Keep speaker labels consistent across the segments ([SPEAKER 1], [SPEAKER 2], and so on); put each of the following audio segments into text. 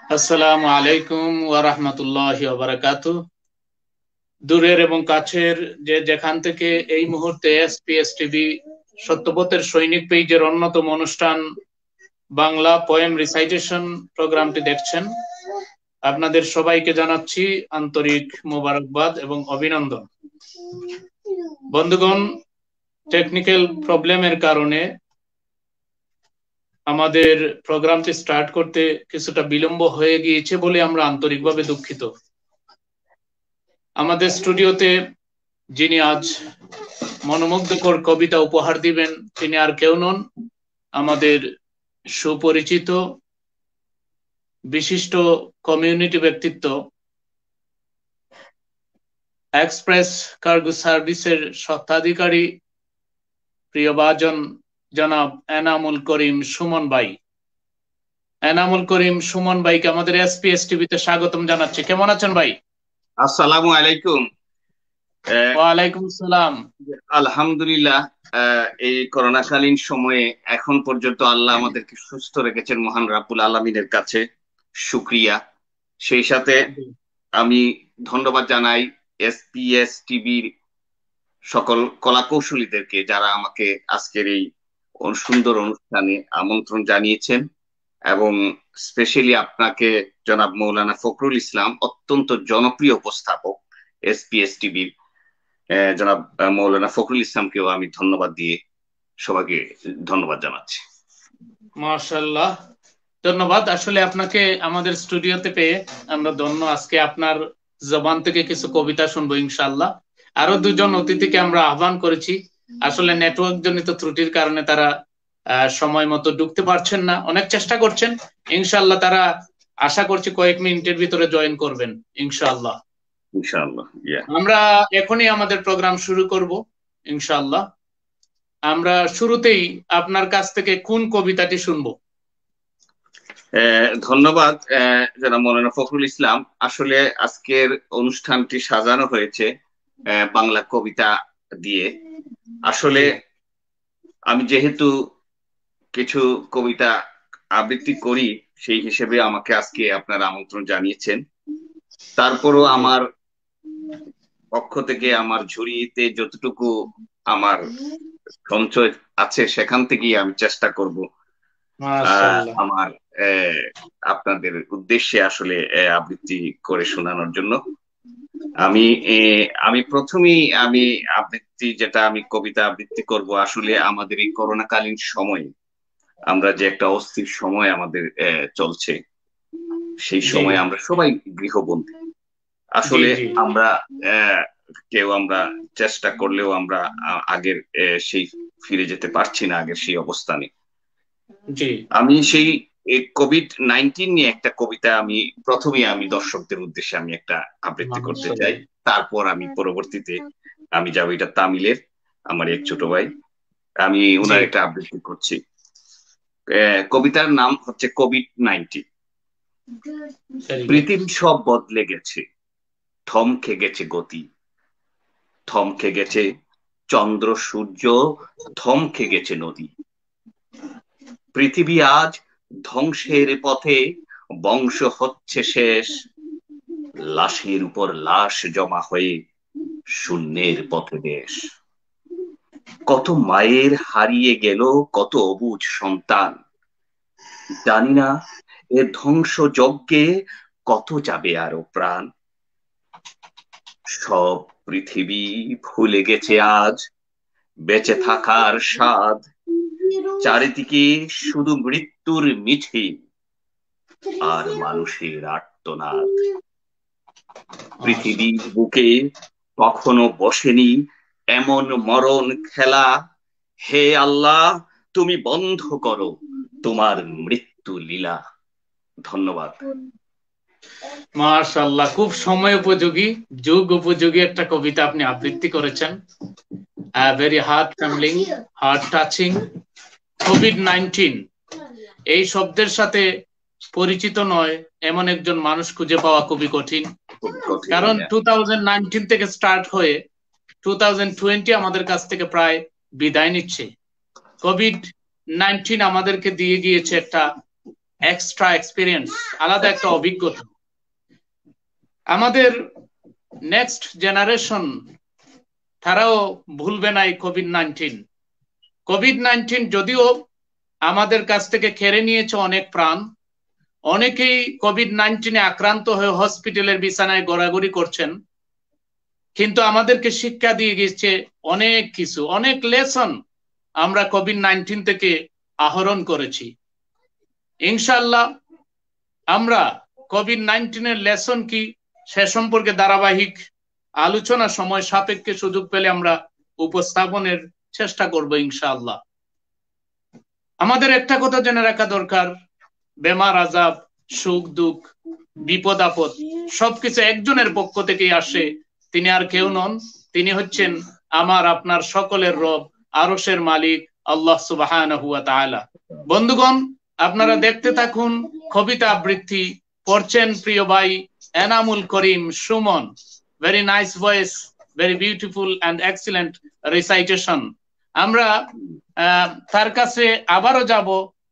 [SPEAKER 1] আসসালামু আলাইকুম ওয়া রাহমাতুল্লাহি ওয়া বারাকাতুহু। দূরের এবং কাছের যেখান থেকে এই মুহূর্তে এসপিএস টিভি সত্যপথের সৈনিক পেজের অন্যতম অনুষ্ঠান বাংলা পোয়েম রিসাইটেশন প্রোগ্রামটি দেখছেন, আপনাদের সবাইকে জানাচ্ছি আন্তরিক মোবারকবাদ এবং অভিনন্দন। বন্ধুগণ, টেকনিক্যাল প্রবলেমের কারণে আমাদের প্রোগ্রামটি স্টার্ট করতে কিছুটা বিলম্ব হয়ে গিয়েছে বলে আমরা আন্তরিকভাবে দুঃখিত। আমাদের স্টুডিওতে যিনি আজ মনোমুগ্ধকর কবিতা উপহার দিবেন তিনি আর কেউ নন, আমাদের সুপরিচিত বিশিষ্ট কমিউনিটি ব্যক্তিত্ব, এক্সপ্রেস কার্গো সার্ভিসের স্বত্বাধিকারী প্রিয়ভাজন জনাব এনামুল করিম সুমন ভাই। এনামুল করিম সুমন ভাইকে আমাদের এসপিএস টিভিতে স্বাগতম জানাচ্ছি। কেমন আছেন ভাই?
[SPEAKER 2] আসসালামু আলাইকুম।
[SPEAKER 1] ওয়ালাইকুম আসসালাম।
[SPEAKER 2] আলহামদুলিল্লাহ, এই করোনাকালীন সময়ে এখন পর্যন্ত আল্লাহ আমাদেরকে সুস্থ রেখেছেন, মহান রাব্বুল আলামিনের কাছে শুকরিয়া। সেই সাথে আমি ধন্যবাদ জানাই এসপিএস টিভির সকল কলাকৌশলীদেরকে যারা আমাকে আজকের এই সুন্দর অনুষ্ঠানে আমন্ত্রণ জানিয়েছেন, এবং স্পেশালি আপনাকে জনাব মৌলানা ফখরুল ইসলাম, অত্যন্ত জনপ্রিয় উপস্থাপক এসপিএস টিভির জনাব মৌলানা ফখরুল ইসলামকেও আমি ধন্যবাদ দিয়ে সবাইকে ধন্যবাদ জানাচ্ছি।
[SPEAKER 1] মাশাআল্লাহ, ধন্যবাদ। আসলে আপনাকে আমাদের স্টুডিওতে পেয়ে আমরা ধন্য। আজকে আপনার জবান থেকে কিছু কবিতা শুনবো ইনশাআল্লাহ। আরো দুজন অতিথিকে আমরা আহ্বান করেছি, আসলে নেটওয়ার্ক জনিত ত্রুটির কারণে তারা সময় মতো ঢুকতে পারছেন না, অনেক চেষ্টা করছেন। ইনশাআল্লাহ তারা আশা করছি কয়েক মিনিটের ভিতরে জয়েন করবেন ইনশাআল্লাহ।
[SPEAKER 2] ইনশাআল্লাহ,
[SPEAKER 1] আমরা এখনই আমাদের প্রোগ্রাম শুরু করব ইনশাআল্লাহ। আমরা শুরুতেই আপনার কাছ থেকে কোন কবিতাটি শুনবো?
[SPEAKER 2] ধন্যবাদ জনাব মৌলানা ফখরুল ইসলাম। আসলে আজকের অনুষ্ঠানটি সাজানো হয়েছে বাংলা কবিতা দিয়ে। আসলে আমি যেহেতু কিছু কবিতা আবৃত্তি করি, সেই হিসেবে আমাকে আজকে আপনারা আমন্ত্রণ জানিয়েছেন। তারপরও আমার পক্ষ থেকে আমার ঝুড়িতে যতটুকু আমার সঞ্চয় আছে সেখান থেকেই আমি চেষ্টা করব আমার আপনাদের উদ্দেশ্যে আসলে আবৃত্তি করে শোনানোর জন্য। আমি প্রথমেই আমি কবিতা আবৃত্তি করব। আসলে আমাদের এই করোনাকালীন সময়ে আমরা যে একটা অস্থির সময় আমাদের চলছে, সেই সময় আমরা সবাই গৃহবন্দী। আসলে আমরা আমরা চেষ্টা করলেও আমরা আগের সেই ফিরে যেতে পারছি না, আগের সেই অবস্থানে। আমি সেই কোভিড-19 নিয়ে একটা কবিতা প্রথমে দর্শকদের উদ্দেশ্যে আমি একটা আবৃত্তি করতে চাই। তারপর আমি পরবর্তীতে আমি যাবো এটা তামিলের, আমার এক ছোট ভাই, আমি ওনার একটা আবৃত্তি করছি। কবিতার নাম হচ্ছে কোভিড-19। পৃথিবী সব বদলে গেছে, থমকে গেছে গতি, থমকে গেছে চন্দ্র সূর্য, থমকে গেছে নদী। পৃথিবী আজ ধ্বংসের পথে, বংশ হচ্ছে শেষ, লাশের উপর লাশ জমা হয়ে শূন্যের পথে দেশ। কত মায়ের হারিয়ে গেল কত অবুঝ সন্তান, জানি না এর ধ্বংস যজ্ঞে কত যাবে আরো প্রাণ। সব পৃথিবী ভুলে গেছে আজ বেঁচে থাকার স্বাদ, চারিদিকে শুধু মৃত্যুর মিছিল আর মানুষের আর্তনাদ। পৃথিবীর বুকে কখনো বসেনি এমন মরণ খেলা, হে আল্লাহ তুমি বন্ধ করো তোমার মৃত্যু লীলা। ধন্যবাদ।
[SPEAKER 1] মাশাআল্লাহ, খুব সময় উপযোগী, যুগ উপযোগী একটা কবিতা আপনি আবৃত্তি করেছেন। Very heart trembling, heart touching. COVID-19 এই শব্দের সাথে পরিচিত নয় এমন একজন মানুষ খুঁজে পাওয়া খুবই কঠিন, কারণ 2019 থেকে স্টার্ট হয়ে 2020 আমাদের কাছ থেকে প্রায় বিদায় নিচ্ছে। কোভিড-19 আমাদেরকে দিয়ে গিয়েছে একটা এক্সট্রা এক্সপিরিয়েন্স, আলাদা একটা অভিজ্ঞতা। আমাদের নেক্সট জেনারেশন তারাও ভুলবে না এই কোভিড-19 যদিও আমাদের কাছ থেকে কেড়ে নিয়েছে অনেক প্রাণ, অনেকেই কোভিড-19 আক্রান্ত হয়ে হসপিটালের বিছানায় গড়াগড়ি করছেন, কিন্তু আমাদেরকে শিক্ষা দিয়ে গেছে অনেক কিছু, অনেক লেসন আমরা কোভিড-19 থেকে আহরণ করেছি। ইনশাআল্লাহ আমরা কোভিড-19 লেসন কি সে সম্পর্কে ধারাবাহিক আলোচনা সময় সাপেক্ষে সুযোগ পেলে আমরা উপস্থাপনের চেষ্টা করব ইনশাআল্লাহ। আমাদের একটা কথা জেনে রাখা দরকার, বেমার আজাব, সুখ দুঃখ, বিপদ আপদ সবকিছু একজনের পক্ষ থেকেই আসে, তিনি আর কেউ নন, তিনি হচ্ছেন আমার আপনার সকলের রব, আরশের মালিক আল্লাহ সুবহানাহু ওয়া তাআলা। বন্ধুগণ, আপনারা দেখতে থাকুন কবিতা আবৃত্তি পড়ছেন প্রিয় ভাই Enamul Karim Suman. Very nice voice, very beautiful and excellent recitation. আমরা তার কাছে আবারও যাব,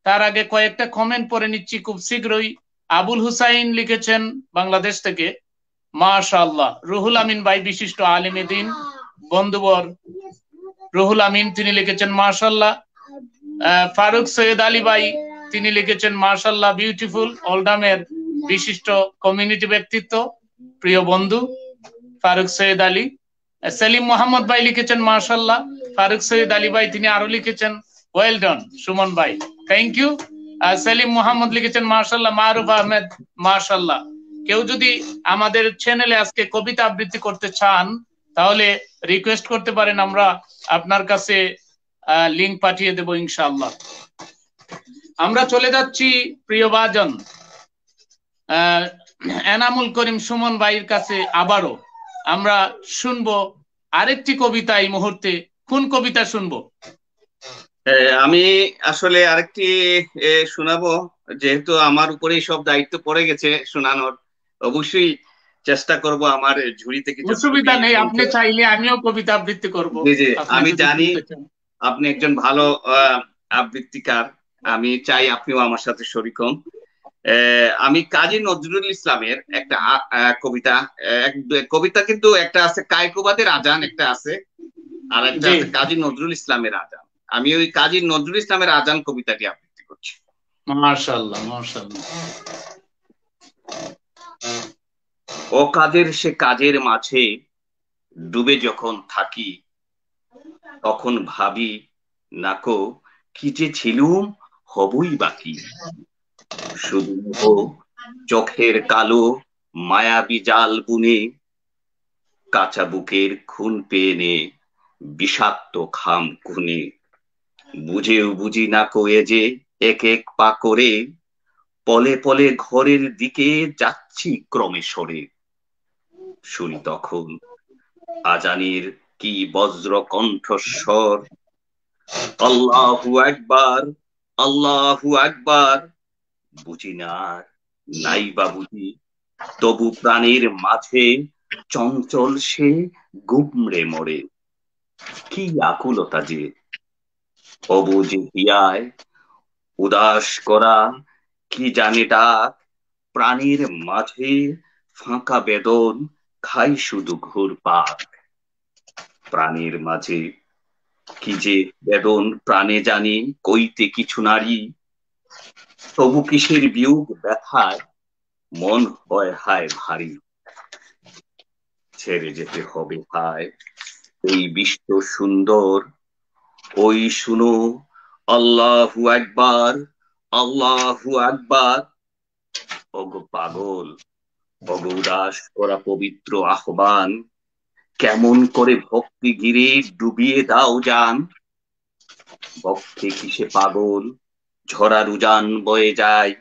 [SPEAKER 1] তার আগে কয়েকটা কমেন্ট পড়ে নিচ্ছি খুব শীঘ্রই। আবুল হুসাইন লিখেছেন বাংলাদেশ থেকে, মাশাআল্লাহ। রুহুল আমিন ভাই বিশিষ্ট আলেমে দ্বীন বন্ধুবর রুহুল আমিন, তিনি লিখেছেন মাশাআল্লাহ। ফারুক সৈয়দ আলী ভাই, তিনি লিখেছেন মাশাআল্লাহ, বিউটিফুল। ওল্ডামের বিশিষ্ট কমিউনিটি ব্যক্তিত্ব, প্রিয় বন্ধু ফারুক সৈয়দ আলী। সেলিম মোহাম্মদ ভাই লিখেছেন মাশাআল্লাহ। ফারুক সৈয়দ আলী ভাই তিনি আরো লিখেছেন ওয়েল ডান সুমন ভাই, থ্যাংক ইউ। সেলিম মোহাম্মদ লিখেছেন মাশাআল্লাহ। মারুফ আহমেদ মাশাআল্লাহ। কেউ যদি আমাদের চ্যানেলে আজকে কবিতা আবৃত্তি করতে চান তাহলে রিকোয়েস্ট করতে পারেন, আমরা আপনার কাছে লিংক পাঠিয়ে দেব ইনশাআল্লাহ। আমরা চলে যাচ্ছি প্রিয় ভাজন এনামুল করিম সুমন ভাইয়ের কাছে। আবারও আমরা শুনবো আরেকটি কবিতা। এই মুহূর্তে কোন কবিতা শুনবো?
[SPEAKER 2] আমি আসলে আরেকটি শোনাবো, যেহেতু আমার উপরেই সব দায়িত্ব পড়ে গেছে শোনানোর, অবশ্যই চেষ্টা করব আমার ঝুড়ি থেকে।
[SPEAKER 1] অসুবিধা নেই, আপনি চাইলে আমিও কবিতা আবৃত্তি করব।
[SPEAKER 2] আমি জানি আপনি একজন ভালো আবৃত্তিকার, আমি চাই আপনিও আমার সাথে শরীক হন। আমি কাজী নজরুল ইসলামের একটা কবিতা কিন্তু একটা আছে কায়কোবাদের আজান, একটা আছে, আর একটা আছে কাজী নজরুল ইসলামের আজান। আমি ওই কাজী নজরুল ইসলামের আজান কবিতাটি আবৃত্তি করছি।
[SPEAKER 1] মাশাআল্লাহ মাশাআল্লাহ।
[SPEAKER 2] ও কাজের সে কাজের মাঝে ডুবে যখন থাকি, তখন ভাবি নাকো কি যে ছিলুম হবই বাকি। শুধু চোখের কালো মায়াবী জাল বুনে, কাঁচা বুকের খুন পেয়ে নে বিষাক্ত খাম খুনে। বুঝেও বুঝি না কয়ে যে এক এক পা করে পলে পলে ঘরের দিকে যাচ্ছি ক্রমে সরে। শুনি তখন আজানের কি বজ্র কণ্ঠস্বর, আল্লাহু আকবার আল্লাহু আকবার। বুঝি না নাই বা বুঝি, তবু প্রাণের মাঝে চঞ্চল সে গুমড়ে মরে। কি আকুলতা যে অবুঝ হিয়ায় উদাস করা, কি জানে ডাক প্রাণের মাঝে ফাঁকা বেদন খাই শুধু ঘুরপাক। প্রাণের মাঝে কি যে বেদন প্রাণে জানি কইতে কিছু নারী, তবু কিসের বিয়োগ ব্যথায় মন হয় হায় ভারী। ছেড়ে যেতে হবে হায় এই বিশ্ব সুন্দর, ওই শুনো আল্লাহু আকবার আল্লাহু আকবার। ওগো পাগল, ওগো উদাস করা পবিত্র আহ্বান, কেমন করে ভক্তি ঘিরে ডুবিয়ে দাও জান। বক্ষে কিসে পাগল ঝরা রুজান বয়ে যায়,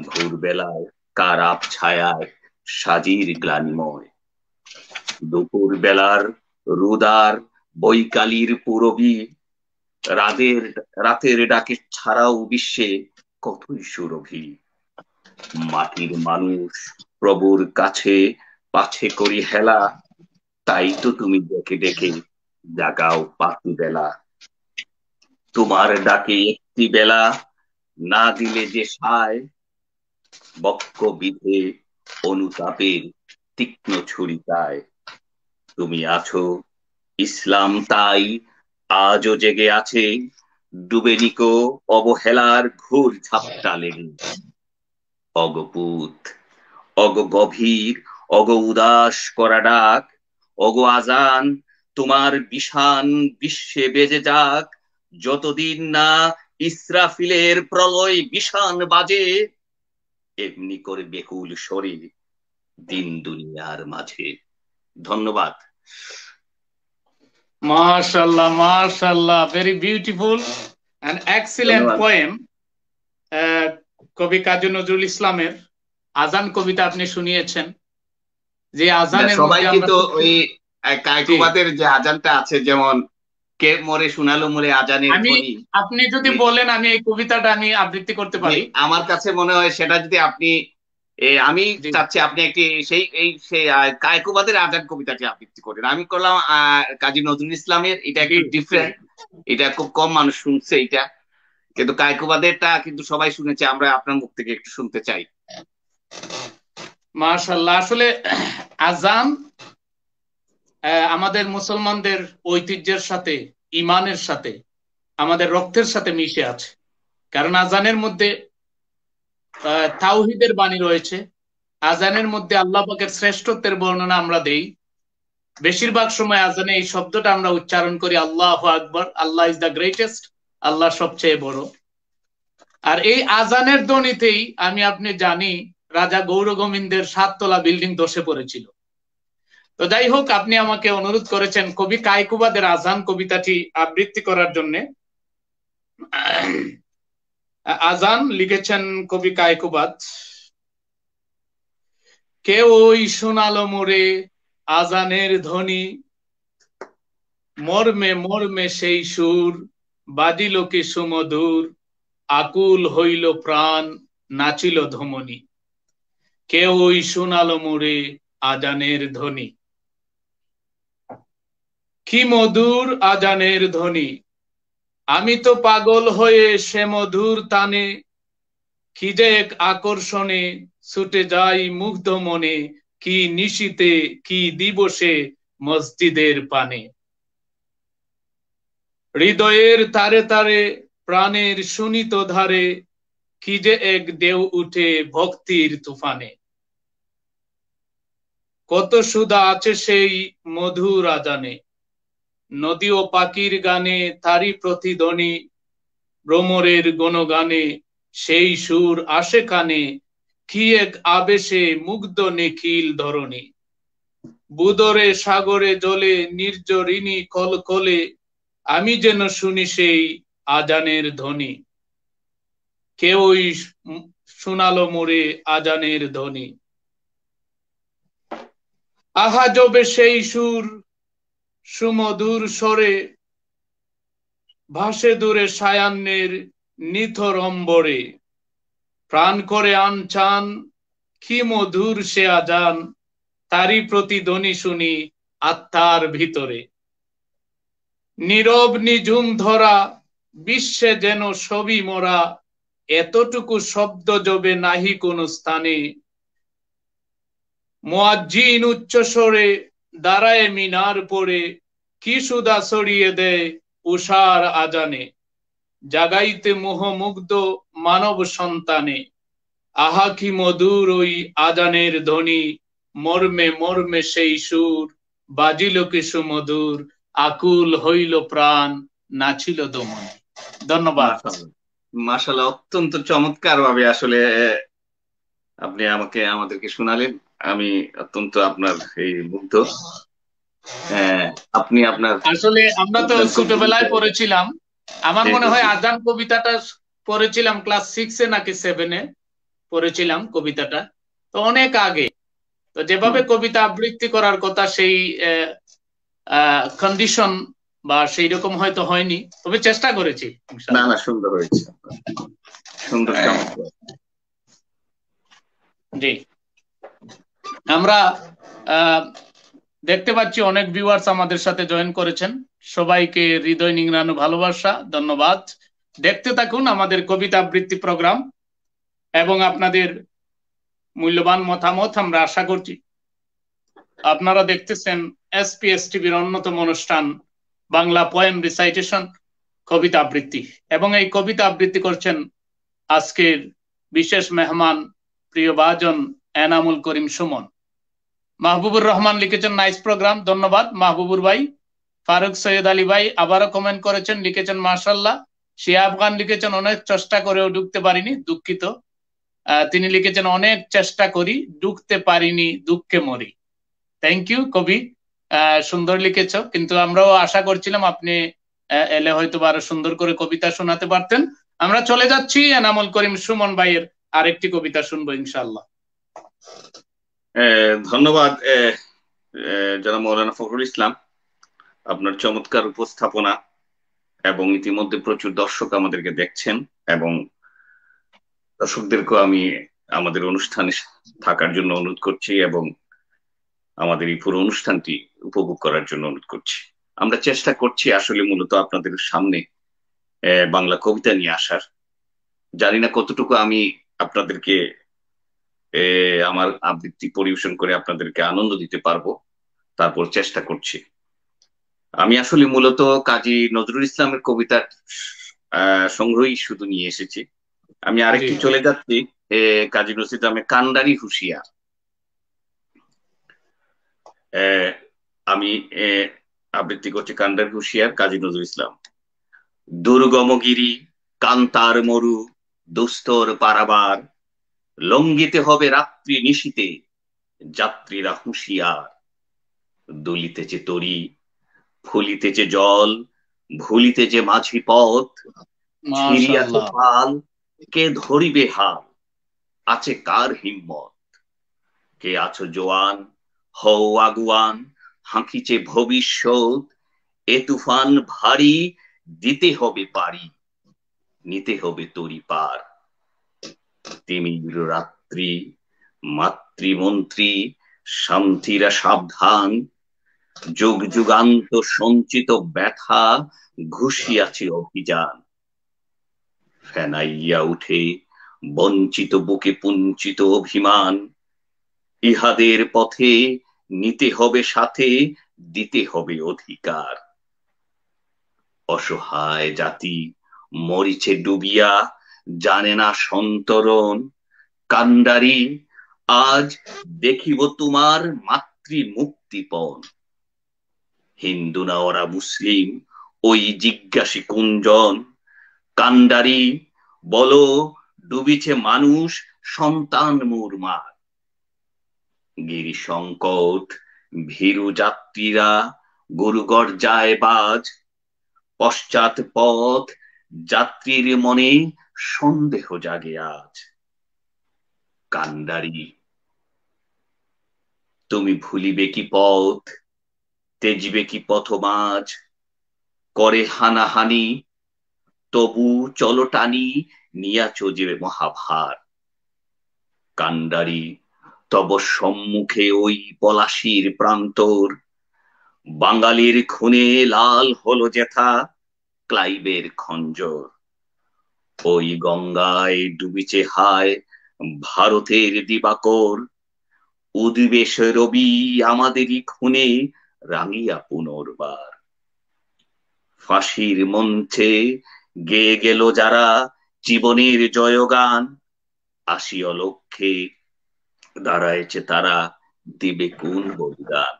[SPEAKER 2] ভোরবেলায় কার আপ ছায়ায় সাজির গ্লানিময়। দুপুর বেলার রুদার বৈকালীর পুরবী, রাতের ডাকে ছাড়াও বিশ্বে কতই সুরভি। মাটির মানুষ প্রভুর কাছে পাছে করি হেলা, তাই তো তুমি ডেকে ডেকে জাগাও পাতি বেলা। তোমার ডাকে একটি বেলা না দিলে যে সায়, বক্ষ বিধে অনুতাপের তীক্ষ্ণ ছুরিকায়। তুমি আছো ইসলাম তাই আজও জেগে আছে, ডুবে নিকো অবহেলার ঘোর ঝাপটা লেগে। অগপুত, অগ গভীর, অগ উদাস করা ডাক, অগ আজান তোমার বিষান বিশ্বে বেজে যাক। যতদিন না ইসরাফিলের প্রলয় বিষান বাজে, এমনি করে বেকুল স্বরে দিন দুনিয়ার মাঝে। ধন্যবাদ।
[SPEAKER 1] মাশাআল্লাহ, মাশাআল্লাহ, ভেরি বিউটিফুল অ্যান্ড এক্সিলেন্ট
[SPEAKER 2] ধন্যবাদ।
[SPEAKER 1] পোয়েম। কবি কাজী নজরুল ইসলামের আজান কবিতা আপনি শুনিয়েছেন, যে আজানের
[SPEAKER 2] সবাই
[SPEAKER 1] মধ্যে আমরা
[SPEAKER 2] কিন্তু ওই
[SPEAKER 1] জি,
[SPEAKER 2] কায়কোবাদের যে আজানটা আছে, যেমন কে মরে শোনালো মোরে আজানের
[SPEAKER 1] আমি
[SPEAKER 2] ধ্বনি।
[SPEAKER 1] আপনি যদি বলেন আমি এই কবিতাটা আমি আবৃত্তি করতে
[SPEAKER 2] যে
[SPEAKER 1] পারি।
[SPEAKER 2] আমার কাছে মনে হয় সেটা যদি আপনি আমি
[SPEAKER 1] জি,
[SPEAKER 2] চাচ্ছি আপনি একটি সেই কায়কোবাদের আজান কবিতাটি আবৃত্তি করেন। আমি করলাম কাজী নজরুল ইসলামের, এটা
[SPEAKER 1] জি,
[SPEAKER 2] একটু ডিফারেন্ট, এটা খুব কম মানুষ শুনছে এটা, কিন্তু কায়কোবাদেরটা কিন্তু সবাই শুনেছে। আমরা আপনার মুখ থেকে একটু শুনতে চাই।
[SPEAKER 1] মাশাআল্লাহ। আসলে আজান আমাদের মুসলমানদের ঐতিহ্যের সাথে, ইমানের সাথে, আমাদের রক্তের সাথে মিশে আছে। কারণ আজানের মধ্যে তাওহীদের বাণী রয়েছে। আজানের মধ্যে আল্লাহ পাকের শ্রেষ্ঠত্বের বর্ণনা আমরা দেই। বেশিরভাগ সময় আজানে এই শব্দটা আমরা উচ্চারণ করি, আল্লাহু আকবার, আল্লাহ ইজ দ্য গ্রেটেস্ট, আল্লাহ সবচেয়ে বড়। আর এই আজানের ধ্বনিতেই আপনি জানি রাজা গৌরগোবিন্দের 7 তলা বিল্ডিং ধসে পড়েছিল। তো যাই হোক, আপনি আমাকে অনুরোধ করেছেন কবি কায়কুবাদের আজান কবিতাটি আবৃত্তি করার জন্য। আজান লিখেছেন কবি কায়কুবাদ। কে ওই শোনালো মোরে আজানের ধ্বনি, মর্মে মর্মে সেই সুর, বাজিল কি সুমধুর, আকুল হইল প্রাণ, নাচিল ধমনী। কে ওই শোনালো মোরে আজানের ধ্বনি, কি মধুর আজানের ধ্বনি। আমি তো পাগল হয়ে সে মধুর তানে, কি যে এক আকর্ষণে ছুটে যাই মুগ্ধ মনে, কি নিশীতে কি দিবসে মসজিদের পানে। হৃদয়ের তারে তারে প্রাণের সুনিত ধারে, কি যে এক ঢেউ উঠে ভক্তির তুফানে। কত সুধা আছে সেই মধুর আজানে, নদী ও পাখির গানে তারি প্রতিধ্বনি। ভ্রমরের গুণগানে সেই সুর আসে কানে, কি এক আবেশে মুগ্ধ নিখিল ধরণী। বুদরে সাগরে জলে নির্জরিণী কলকলে, আমি যেন শুনি সেই আজানের ধ্বনি। কেউই শোনালো মোরে আজানের ধ্বনি। আহা যবে সেই সুর সুমধুর স্বরে, ভাসে দূরে সায়ান্নের নিথর অম্বরে। প্রাণ করে আনচান কি মধুর সে আজান, তারই প্রতিধ্বনি শুনি আত্মার ভিতরে। নীরব নিঝুম ধরা বিশ্বে যেন সবই মোরা, এতটুকু শব্দ যবে নাহি কোন স্থানে। মুয়াজ্জিন উচ্চ স্বরে দাঁড়ায় মিনার পড়ে, কি সুধা ছড়িয়ে দেয় উষার আজানে। জাগাইতে মোহমুগ্ধ মানব সন্তানে, আহা কি মধুর ওই আজানের ধ্বনি। মর্মে মর্মে সেই সুর, বাজিল কি সুমধুর, আকুল হইল প্রাণ, নাচিল দমন। ধন্যবাদ।
[SPEAKER 2] মাশাআল্লাহ, মাশাআল্লাহ, অত্যন্ত চমৎকার ভাবে আসলে আপনি আমাদেরকে শোনালেন। আমি অত্যন্ত আপনার এই মুগ্ধ। হ্যাঁ, আপনি আপনার
[SPEAKER 1] আসলে আমরা তো
[SPEAKER 2] আজান
[SPEAKER 1] ছোটবেলায়
[SPEAKER 2] কবিতা।
[SPEAKER 1] পড়েছিলাম। আমার
[SPEAKER 2] জি
[SPEAKER 1] মনে
[SPEAKER 2] জি
[SPEAKER 1] হয়
[SPEAKER 2] জি।
[SPEAKER 1] আজান কবিতাটা পড়েছিলাম ক্লাস 6-এ নাকি 7-এ পড়েছিলাম কবিতাটা। তো অনেক আগে। তো যেভাবে
[SPEAKER 2] হুম।
[SPEAKER 1] কবিতা আবৃত্তি করার কথা সেই কন্ডিশন বা সেই রকম হয়তো হয়নি, তবে চেষ্টা করেছি
[SPEAKER 2] না
[SPEAKER 1] ইনশাআল্লাহ।
[SPEAKER 2] না, সুন্দর হয়েছে, সুন্দর, চমৎকার।
[SPEAKER 1] জি, আমরা আহ, দেখতে পাচ্ছি অনেক ভিউয়ার্স আমাদের সাথে জয়েন করেছেন। সবাইকে হৃদয় নিংড়ানো ভালোবাসা, ধন্যবাদ। দেখতে থাকুন আমাদের কবিতা আবৃত্তি প্রোগ্রাম এবং আপনাদের মূল্যবান মতামত আমরা আশা করছি। আপনারা দেখতেছেন এসপিএস টিভির অন্যতম অনুষ্ঠান বাংলা পোয়েম রিসাইটেশন, কবিতা আবৃত্তি, এবং এই কবিতা আবৃত্তি করছেন আজকের বিশেষ মেহমান প্রিয় ভাজন এনামুল করিম সুমন। মাহবুবুর রহমান লিখেছেন নাইস প্রোগ্রাম, ধন্যবাদ মাহবুবুর ভাই। ফারুক সৈয়দ আলী ভাই আবারও কমেন্ট করেছেন, লিখেছেন মাশাআল্লাহ। শিহাব খান লিখেছেন অনেক চেষ্টা করেও ঢুকতে পারিনি, দুঃখিত। তিনি লিখেছেন অনেক চেষ্টা করি ঢুকতে পারিনি, দুঃখে মরি। থ্যাংক ইউ কবি, সুন্দর লিখেছ, কিন্তু আমরাও আশা করছিলাম আপনি এলে হয়তো আরো সুন্দর করে কবিতা শোনাতে পারতেন। আমরা চলে যাচ্ছি এনামুল করিম সুমন ভাইয়ের আরেকটি কবিতা শুনবো ইনশাআল্লাহ।
[SPEAKER 2] ধন্যবাদ জনাব মৌলানা ফখরুল ইসলাম, আপনার চমৎকার উপস্থাপনা, এবং ইতিমধ্যে প্রচুর দর্শক আমাদেরকে দেখছেন, এবং দর্শকদেরকেও আমি আমাদের অনুষ্ঠানে থাকার জন্য অনুরোধ করছি এবং আমাদের এই পুরো অনুষ্ঠানটি উপভোগ করার জন্য অনুরোধ করছি। আমরা চেষ্টা করছি আসলে মূলত আপনাদের সামনে বাংলা কবিতা নিয়ে আসার। জানি না কতটুকু আমি আপনাদেরকে আমার আবৃত্তি পরিবেশন করে আপনাদেরকে আনন্দ দিতে পারবো, তারপর চেষ্টা করছি। আমি আসলে মূলত কাজী নজরুল ইসলামের কবিতার সংগ্রহই শুধু নিয়ে এসেছি। আমি আরেকটি চলে যাচ্ছি কাজী নজরুল ইসলামের কান্ডারি হুঁশিয়ার। আমি আবৃত্তি করছি কান্ডারি হুঁশিয়ার, কাজী নজরুল ইসলাম। দুর্গমগিরি কান্তার মরু দুস্তর পারাবার, লঙ্ঘিতে হবে রাত্রি নিশীতে যাত্রীরা হুঁশিয়ার। দুলিতেছে তরি ফুলিতেছে জল, ভুলিতেছে মাঝি পথ, ছিড়িয়াছে পাল, কে ধরিবে হাল, আছে কার হিম্মত। কে আছো জোয়ান, হও আগুয়ান, হাঁকিছে ভবিষ্যৎ, এ তুফান ভারী, দিতে হবে পারি, নিতে হবে তরি পার। তিমির রাত্রি মাতৃমন্ত্রী শান্তিরা সাবধান, যুগ যুগান্ত সঞ্চিত ব্যথা ঘুষিয়াছে অভিযান। ফেনাইয়া উঠে বঞ্চিত বুকে পুঞ্চিত অভিমান, ইহাদের পথে নিতে হবে সাথে, দিতে হবে অধিকার। অসহায় জাতি মরিছে ডুবিয়া, জানে না সন্তরণ। কান্ডারি আজ দেখিব তোমার মাতৃ মুক্তিপণ। হিন্দু না ওরা মুসলিম ওই জিজ্ঞাসী কুঞ্জন। কান্ডারি বলো ডুবিছে মানুষ সন্তান মুরমার। গিরি সংকট ভীরু যাত্রীরা গুরুগড় যায় বাজ, পশ্চাৎ পথ যাত্রীর মনে সন্দেহ জাগে আজ। কান্ডারি তুমি ভুলিবে কি পথ, তেজিবে কি পথমাঝ, করে হানাহানি তবু চলো টানি, নিয়াছো যে মহাভার। কান্ডারি তব সম্মুখে ওই পলাশির প্রান্তর, বাঙালির খুনে লাল হলো যেথা ক্লাইবের খঞ্জর। ওই গঙ্গায় ডুবিছে হায় ভারতের দিবাকর, উদ্বেশ রবি আমাদেরই খুনে রাঙিয়া পুনর্বার। ফাঁসির মঞ্চে গেয়ে গেল যারা জীবনের জয়গান, আসিয়া লক্ষ্যে দাঁড়াইছে তারা দিবে কোন বলিদান।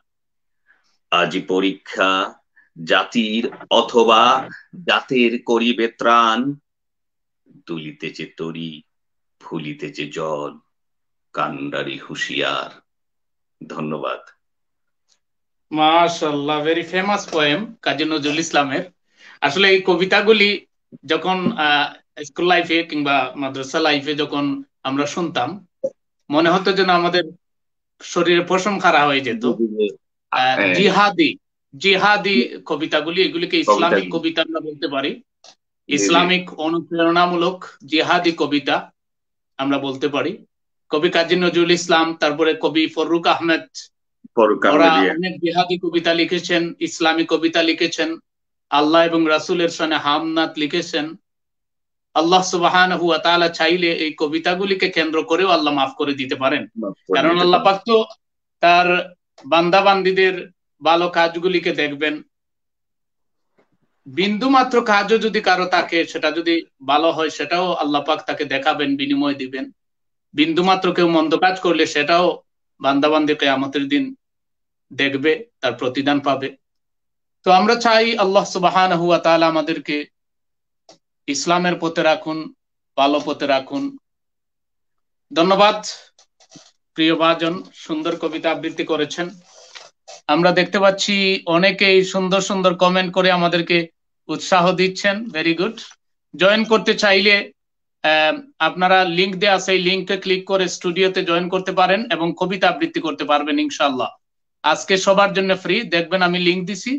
[SPEAKER 2] আজি পরীক্ষা জাতির অথবা জাতের করিবে ত্রাণ, তুলিতেছে তরি ফুলিতেছে জল, কান্ডারি হুঁশিয়ার। ধন্যবাদ।
[SPEAKER 1] মাশাআল্লাহ, very famous poem Kazi Nazrul ইসলামের। আসলে এই কবিতাগুলি যখন স্কুল লাইফে কিংবা মাদ্রাসা লাইফে যখন আমরা শুনতাম, মনে হতো যেন আমাদের শরীরে পশম খাড়া হয়ে যেত। জিহাদি জিহাদি কবিতাগুলি, এগুলিকে ইসলামিক কবিতা আমরা বলতে পারি। ইসলামিক অনুপ্রেরণামূলক জিহাদি কবিতা আমরা বলতে পারি। কবি কাজী নজরুল ইসলাম, তারপরে কবি ফররুক আহমেদ, ওরা অনেক জিহাদি কবিতা লিখেছেন, ইসলামী কবিতা লিখেছেন, আল্লাহ এবং রাসূলের শানে হামনাত লিখেছেন। আল্লাহ সুবহানাহু ওয়া তাআলা চাইলে এই কবিতাগুলিকে কেন্দ্র করেও আল্লাহ মাফ করে দিতে পারেন, কারণ আল্লাহ পাক তো তার বান্দা বান্দীদের ভালো কাজগুলিকে দেখবেন। বিন্দু মাত্র কাজও যদি কারো থাকে, সেটা যদি ভালো হয়, সেটাও আল্লাহ পাক তাকে দেখাবেন, বিনিময় দিবেন। বিন্দু মাত্র কেউ মন্দ কাজ করলে সেটাও বান্দাবান্দি কিয়ামতের দিন দেখবে, তার প্রতিদান পাবে। তো আমরা চাই আল্লাহ সুবহানাহু ওয়া তাআলা আমাদেরকে ইসলামের পথে রাখুন, ভালো পথে রাখুন। ধন্যবাদ প্রিয় ভাজন, সুন্দর কবিতা আবৃত্তি করেছেন। আমরা দেখতে পাচ্ছি অনেকেই সুন্দর সুন্দর কমেন্ট করে আমাদেরকে উৎসাহ দিচ্ছেন, ভেরি গুড। জয়েন করতে চাইলে আপনারা লিংক দেওয়া আছে, এই লিংকে ক্লিক করে স্টুডিওতে জয়েন করতে পারেন এবং কবিতা আবৃত্তি করতে পারবেন ইনশাআল্লাহ। আজকে সবার জন্য ফ্রি, দেখবেন আমি লিংক দিছি।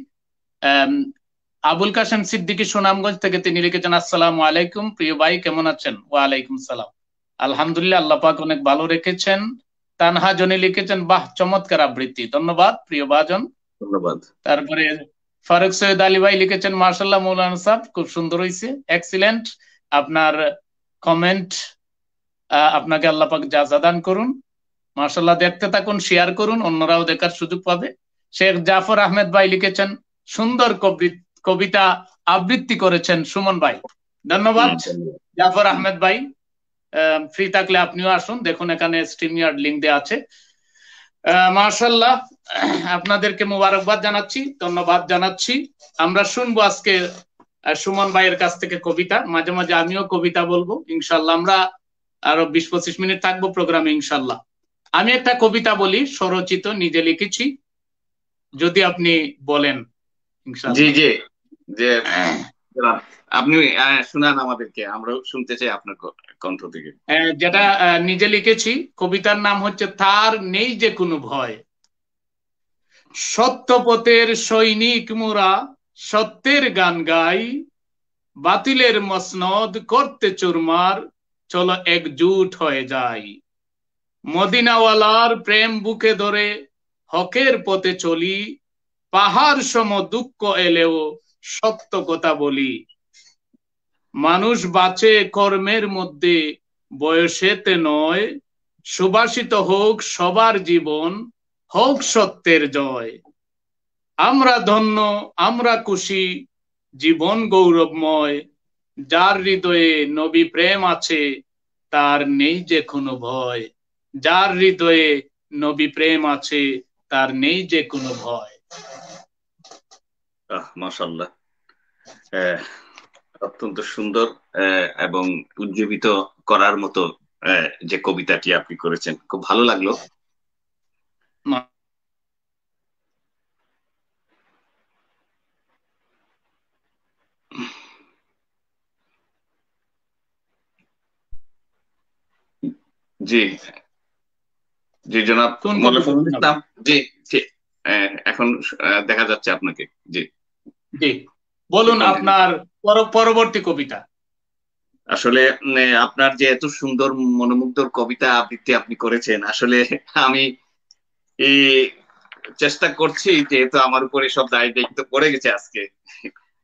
[SPEAKER 1] আবুল কাশেম সিদ্দিকী সুনামগঞ্জ থেকে তিনি লিখেছেন, আসসালামু আলাইকুম প্রিয় ভাই, কেমন আছেন? ওয়ালাইকুম সালাম, আলহামদুলিল্লাহ, আল্লাহ পাক অনেক ভালো রেখেছেন। তানহা জনি লিখেছেন, বাহ চমৎকার আবৃত্তি, ধন্যবাদ প্রিয় ভাজন,
[SPEAKER 2] ধন্যবাদ।
[SPEAKER 1] তারপরে ফারুক সৈয়দ আলী ভাই লিখেছেন, মার্শাল্লাহ মৌলানা সাহেব খুব সুন্দর হয়েছে, এক্সিলেন্ট আপনার কমেন্ট, আপনাকে আল্লাহ পাক জাযা দান করুন। মার্শাল্লাহ, দেখতে থাকুন, শেয়ার করুন, অন্যরাও দেখার সুযোগ পাবে। শেখ জাফর আহমেদ ভাই লিখেছেন, সুন্দর কবিতা আবৃত্তি করেছেন সুমন ভাই, ধন্যবাদ জাফর আহমেদ ভাই। ফ্রি থাকলে আপনিও আসুন, দেখুন এখানে স্ট্রিমইয়ার্ড লিংক দেওয়া আছে। মাশাআল্লাহ, আপনাদেরকে মোবারকবাদ জানাচ্ছি, ধন্যবাদ জানাচ্ছি। আমরা শুনবো আজকে সুমন ভাইয়ের কাছ থেকে কবিতা, মাঝে মাঝে আমিও কবিতা বলবো ইনশাআল্লাহ। আমরা আরো 20-25 মিনিট থাকবো প্রোগ্রামে ইনশাআল্লাহ। আমি একটা কবিতা বলি, স্বরচিত, নিজে লিখেছি, যদি আপনি বলেন ইনশাআল্লাহ।
[SPEAKER 2] জি জি, যে আপনি শুনান আমাদেরকে, আমরাও শুনতে চাই আপনার কণ্ঠ থেকে।
[SPEAKER 1] যেটা নিজে লিখেছি, কবিতার নাম হচ্ছে তার নেই যে কোনো ভয়। সত্যপথের সৈনিক মোরা, সত্যের গান গাই, বাতিলের মসনদ করতে চুরমার, চলো একজুট হয়ে যাই। মদিনাওয়ালার প্রেম বুকে ধরে হকের পথে চলি, পাহাড় সম দুঃখ এলেও সত্য কথা বলি। মানুষ বাঁচে কর্মের মধ্যে, বয়সেতে নয়, সুবাসিত হোক সবার জীবন, হোক সত্যের জয়। আমরা ধন্য, আমরা খুশি, জীবন গৌরবময়, যার হৃদয়ে নবী প্রেম আছে, তার নেই যে কোনো ভয়। যার হৃদয়ে নবী প্রেম আছে, তার নেই যে কোনো ভয়।
[SPEAKER 2] মাশাআল্লাহ, অত্যন্ত সুন্দর এবং উজ্জীবিত করার মতো যে কবিতাটি আপনি করেছেন, খুব ভালো লাগলো। জি জি জনাব মোল্লাফরুল ইসলাম, জি এখন দেখা যাচ্ছে আপনাকে। জি
[SPEAKER 1] জি, বলুন আপনার পরবর্তী কবিতা।
[SPEAKER 2] আসলে আপনার যে এত সুন্দর মনোমুগ্ধর কবিতা আবৃত্তি আপনি করেছেন, আসলে আমি এই চেষ্টা করছি, যেহেতু আমার উপরে সব দায় দায়িত্ব পড়ে গেছে আজকে,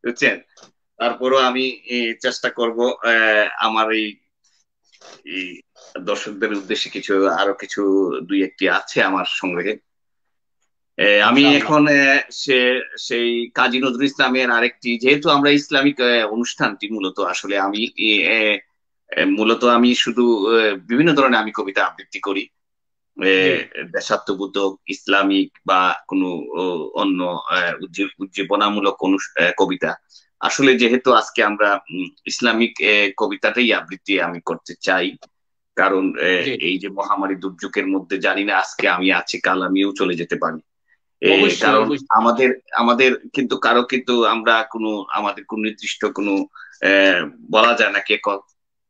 [SPEAKER 2] বুঝছেন, তারপরও আমি চেষ্টা করব আমার এই দর্শকদের উদ্দেশ্যে কিছু আরো কিছু দুই একটি আছে আমার সংগ্রহে। আমি এখন সেই কাজী নজরুল ইসলামের আরেকটি, যেহেতু আমরা ইসলামিক অনুষ্ঠানটি মূলত, আসলে আমি শুধু বিভিন্ন ধরনের আমি কবিতা আবৃত্তি করি, দেশাত্মবোধক, ইসলামিক বা কোনো অন্য উজ্জীবনামূলক কবিতা। আসলে যেহেতু আজকে আমরা ইসলামিক কবিতাটাই আবৃত্তি আমি করতে চাই, কারণ এই যে মহামারী দুর্যোগের মধ্যে জানি না আজকে আমি আছি, কাল আমিও চলে যেতে পারি। কারণ আমাদের কিন্তু কারো কিন্তু আমরা আমাদের কোন নির্দিষ্ট কোনো বলা যায় না কে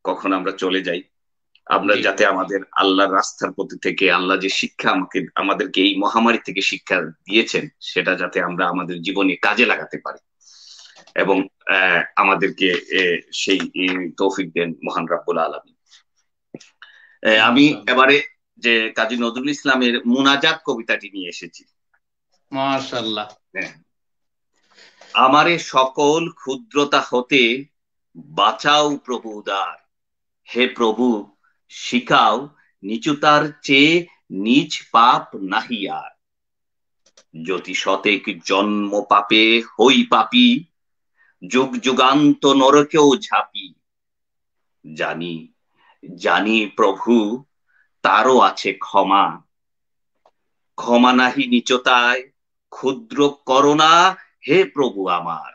[SPEAKER 2] কখন আমরা চলে যাই। আমরা যাতে আমাদের আল্লাহর রাস্তার প্রতি থেকে, আল্লাহ যে শিক্ষা আমাদেরকে এই মহামারী থেকে শিক্ষা দিয়েছেন, সেটা যাতে আমরা আমাদের জীবনে কাজে লাগাতে পারি, এবং আমাদেরকে সেই তৌফিক দেন মহান রাব্বুল আলামিন। আমি এবারে যে কাজী নজরুল ইসলামের মুনাজাত কবিতাটি নিয়ে এসেছি।
[SPEAKER 1] মাশাআল্লাহ।
[SPEAKER 2] আমারে সকল ক্ষুদ্রতা হতে বাঁচাও প্রভু উদার। হে প্রভু, শিখাও নিচুতার চেয়ে নিজ পাপ নাহি আর। যদি শতেক জন্ম পাপে হই পাপী, যুগ যুগান্ত নরকেও ঝাঁপি। জানি জানি প্রভু, তারও আছে ক্ষমা। ক্ষমা নাহি নিচতায়, ক্ষুদ্র করুণা হে প্রভু আমার।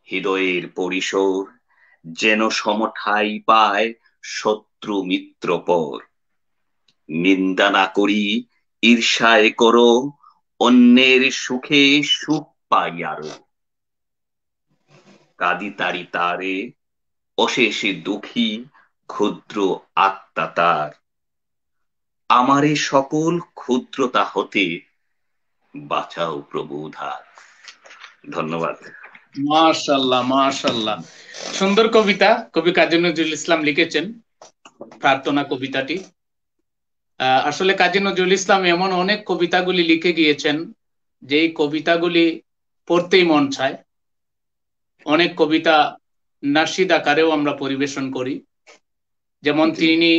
[SPEAKER 2] হৃদয়ের পরিসর যেন সমঠাই পায় শত্রু মিত্র পর। নিন্দা না করি, ঈর্ষায় করো, অন্যের সুখে সুখ পাই আরো। কাঁদি তারি তারে, অশেষে দুঃখী ক্ষুদ্র আত্মা তার। আমারে সকল ক্ষুদ্রতা হতে বাঁচাও প্রভু উদ্ধার। ধন্যবাদ।
[SPEAKER 1] মাশাআল্লাহ, মাশাআল্লাহ, সুন্দর কবিতা কবি কাজী নজরুল ইসলাম লিখেছেন প্রার্থনা কবিতাটি। আসলে কাজী নজরুল ইসলাম এমন অনেক কবিতাগুলি লিখে গিয়েছেন যেই কবিতাগুলি পড়তেই মন চায়। অনেক কবিতা নাশিদ আকারেও আমরা পরিবেশন করি। যেমন তিনি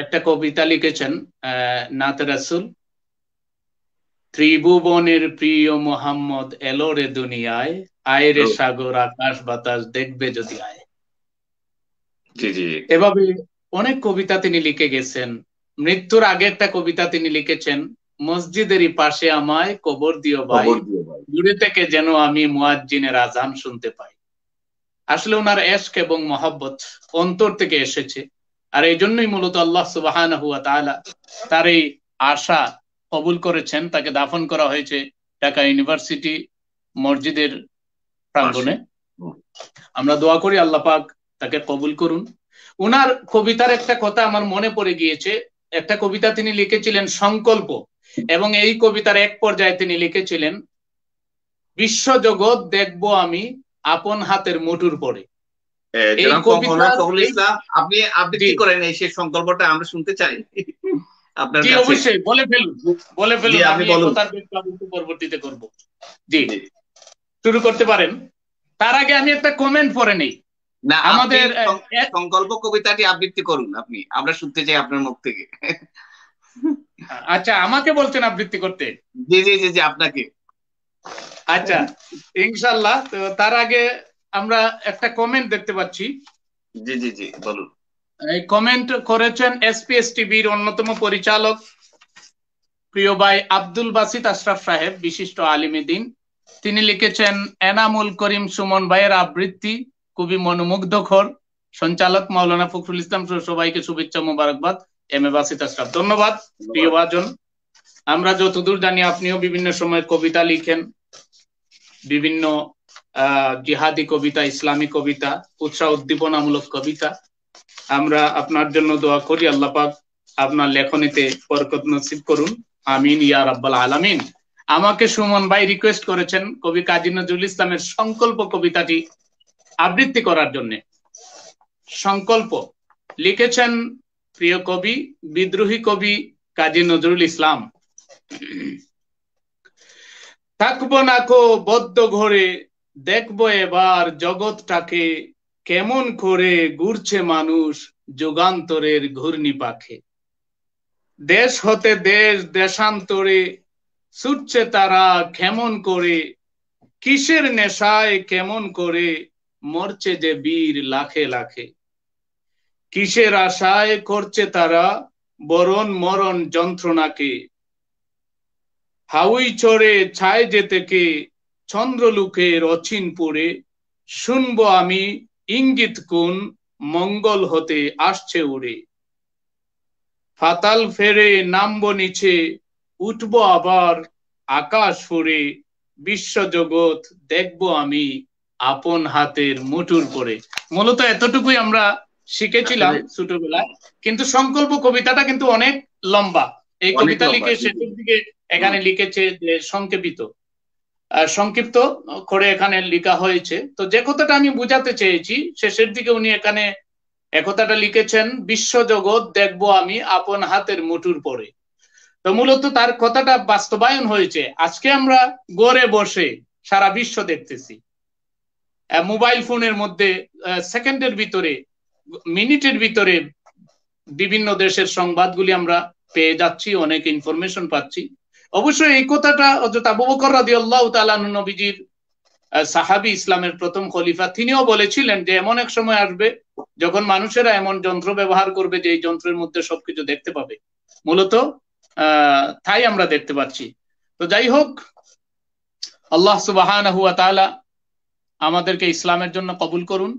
[SPEAKER 1] একটা কবিতা লিখেছেন নাত রাসূল, ত্রিভুবনের প্রিয় মোহাম্মদ এলো রে দুনিয়ায়, আয় রে সাগর আকাশ বাতাস দেখবে যদি আয়। এভাবে অনেক কবিতা তিনি লিখে গেছেন। মৃত্যুর আগে একটা কবিতা তিনি লিখেছেন, মসজিদেরই পাশে আমায় কবর দিও ভাই, দূরে থেকে যেন আমি মুয়াজ্জিনের আজান শুনতে পাই। আসলে ওনার এশক এবং মহব্বত অন্তর থেকে এসেছে। আর এই জন্যই মূলত আল্লাহ সুবহানাহু ওয়া তাআলা তার এই আশা কবুল করেছেন। তাকে দাফন করা হয়েছে ঢাকা ইউনিভার্সিটি মসজিদের প্রাঙ্গণে। আমরা দোয়া করি আল্লাহ পাক তাকে কবুল করুন। উনার কবিতার একটা কথা আমার মনে পড়ে গিয়েছে। একটা কবিতা তিনি লিখেছিলেন সংকল্প, এবং এই কবিতার এক পর্যায়ে তিনি লিখেছিলেন, বিশ্বজগৎ দেখবো আমি আপন হাতের মুঠুর পরে।
[SPEAKER 2] এই কবিতা আপনি আবৃত্তি করেন এই সেই সংকল্পটা আমরা শুনতে চাই আপনার কাছে।
[SPEAKER 1] অবশ্যই বলে ফেলুন, বলে ফেলুন, আমি কথার পরবর্তীতে করব। জি, শুরু করতে পারেন। তার আগে আমি একটা কমেন্ট পড়ে নেই।
[SPEAKER 2] না, আমাদের সংকল্প কবিতাটি আবৃত্তি করুন আপনি, আমরা শুনতে চাই আপনার মুখ থেকে।
[SPEAKER 1] আচ্ছা, আমাকে বলছেন আবৃত্তি করতে?
[SPEAKER 2] জি জি জি জি, আপনাকে।
[SPEAKER 1] আচ্ছা, ইনশাআল্লাহ। তো তার আগে আমরা একটা কমেন্ট দেখতে পাচ্ছি।
[SPEAKER 2] জি জি জি, বলুন।
[SPEAKER 1] এই কমেন্ট করেছেন এসপিএস টিভির অন্যতম পরিচালক প্রিয় ভাই আব্দুল বাসিত আশরাফ সাহেব, বিশিষ্ট আলিমে দ্বীন। তিনি লিখেছেন, এনামুল করিম সুমন ভাইয়ের আবৃত্তি খুবই মনোমুগ্ধকর। সঞ্চালক মাওলানা ফখরুল ইসলাম সহ সবাইকে শুভেচ্ছা মোবারকবাদ। M A বাসিত Ashraf. ধন্যবাদ প্রিয় ভাজন। আমরা যতদূর জানি আপনিও বিভিন্ন সময় কবিতা লিখেন, বিভিন্ন জিহাদি কবিতা, ইসলামী কবিতা, উৎসাহ উদ্দীপনামূলক কবিতা। আমরা আপনার জন্য দোয়া করি, আল্লাহ পাক আপনার লেখনীতে বরকত নসিব করুন, আমিন ইয়া রাব্বাল আলামিন। আমাকে সুমন ভাই রিকোয়েস্ট করেছেন কবি কাজী নজরুল ইসলামের সংকল্প কবিতাটি আবৃত্তি করার জন্য। সংকল্প লিখেছেন প্রিয় কবি, বিদ্রোহী কবি কাজী নজরুল ইসলাম। থাকবো না কো বদ্ধ ঘরে, দেখবো এবার জগৎটাকে, কেমন করে ঘুরছে মানুষ যুগান্তরের ঘূর্ণি পাখে। দেশ হতে দেশ দেশান্তরে ছুটছে তারা কেমন করে, কিসের নেশায় কেমন করে মরছে যে বীর লাখে লাখে। কিসের আশায় করছে তারা বরণ মরণ যন্ত্রণাকে, হাউই চড়ে ছায় যেতে কে চন্দ্রলুকের অচিনপুরে। শুনবো আমি ইঙ্গিত কোন মঙ্গল হতে আসছে উড়ে। ফাতাল ফেরে নামবো নিচে, উঠবো আবার আকাশ ফুরে। বিশ্বজগৎ দেখবো আমি আপন হাতের মুঠুর পরে। মূলত এতটুকুই আমরা শিখেছিলাম ছোটবেলায়, কিন্তু সংকল্প কবিতাটা কিন্তু অনেক লম্বা। এই কবিতা লিখে শেষের দিকে এখানে লিখেছে যে সংক্ষিপ্ত করে এখানে লেখা হয়েছে। তো যে কথাটা আমি বুঝাতে চেয়েছি শেষের দিকে উনি এখানে একথাটা লিখেছেন, বিশ্বজগৎ দেখবো আমি আপন হাতের মুঠুর পরে। তো মূলত তার কথাটা বাস্তবায়ন হয়েছে। আজকে আমরা ঘরে বসে সারা বিশ্ব দেখতেছি, মোবাইল ফোনের মধ্যে সেকেন্ডের ভিতরে, মিনিটের ভিতরে বিভিন্ন দেশের সংবাদগুলি আমরা পেয়ে যাচ্ছি, অনেক ইনফরমেশন পাচ্ছি। অবশ্যই এই কথাটা হযরত আবু বকর রাদিয়াল্লাহু তাআলা আনহু, নবীজির সাহাবী, ইসলামের প্রথম খলিফা, তিনিও বলেছিলেন যে এমন এক সময় আসবে যখন মানুষেরা এমন যন্ত্র ব্যবহার করবে যে এই যন্ত্রের মধ্যে সবকিছু দেখতে পাবে। মূলত তাই আমরা দেখতে পাচ্ছি। তো যাই হোক, আল্লাহ সুবহানাহু ওয়া তাআলা আমাদেরকে ইসলামের জন্য কবুল করুন।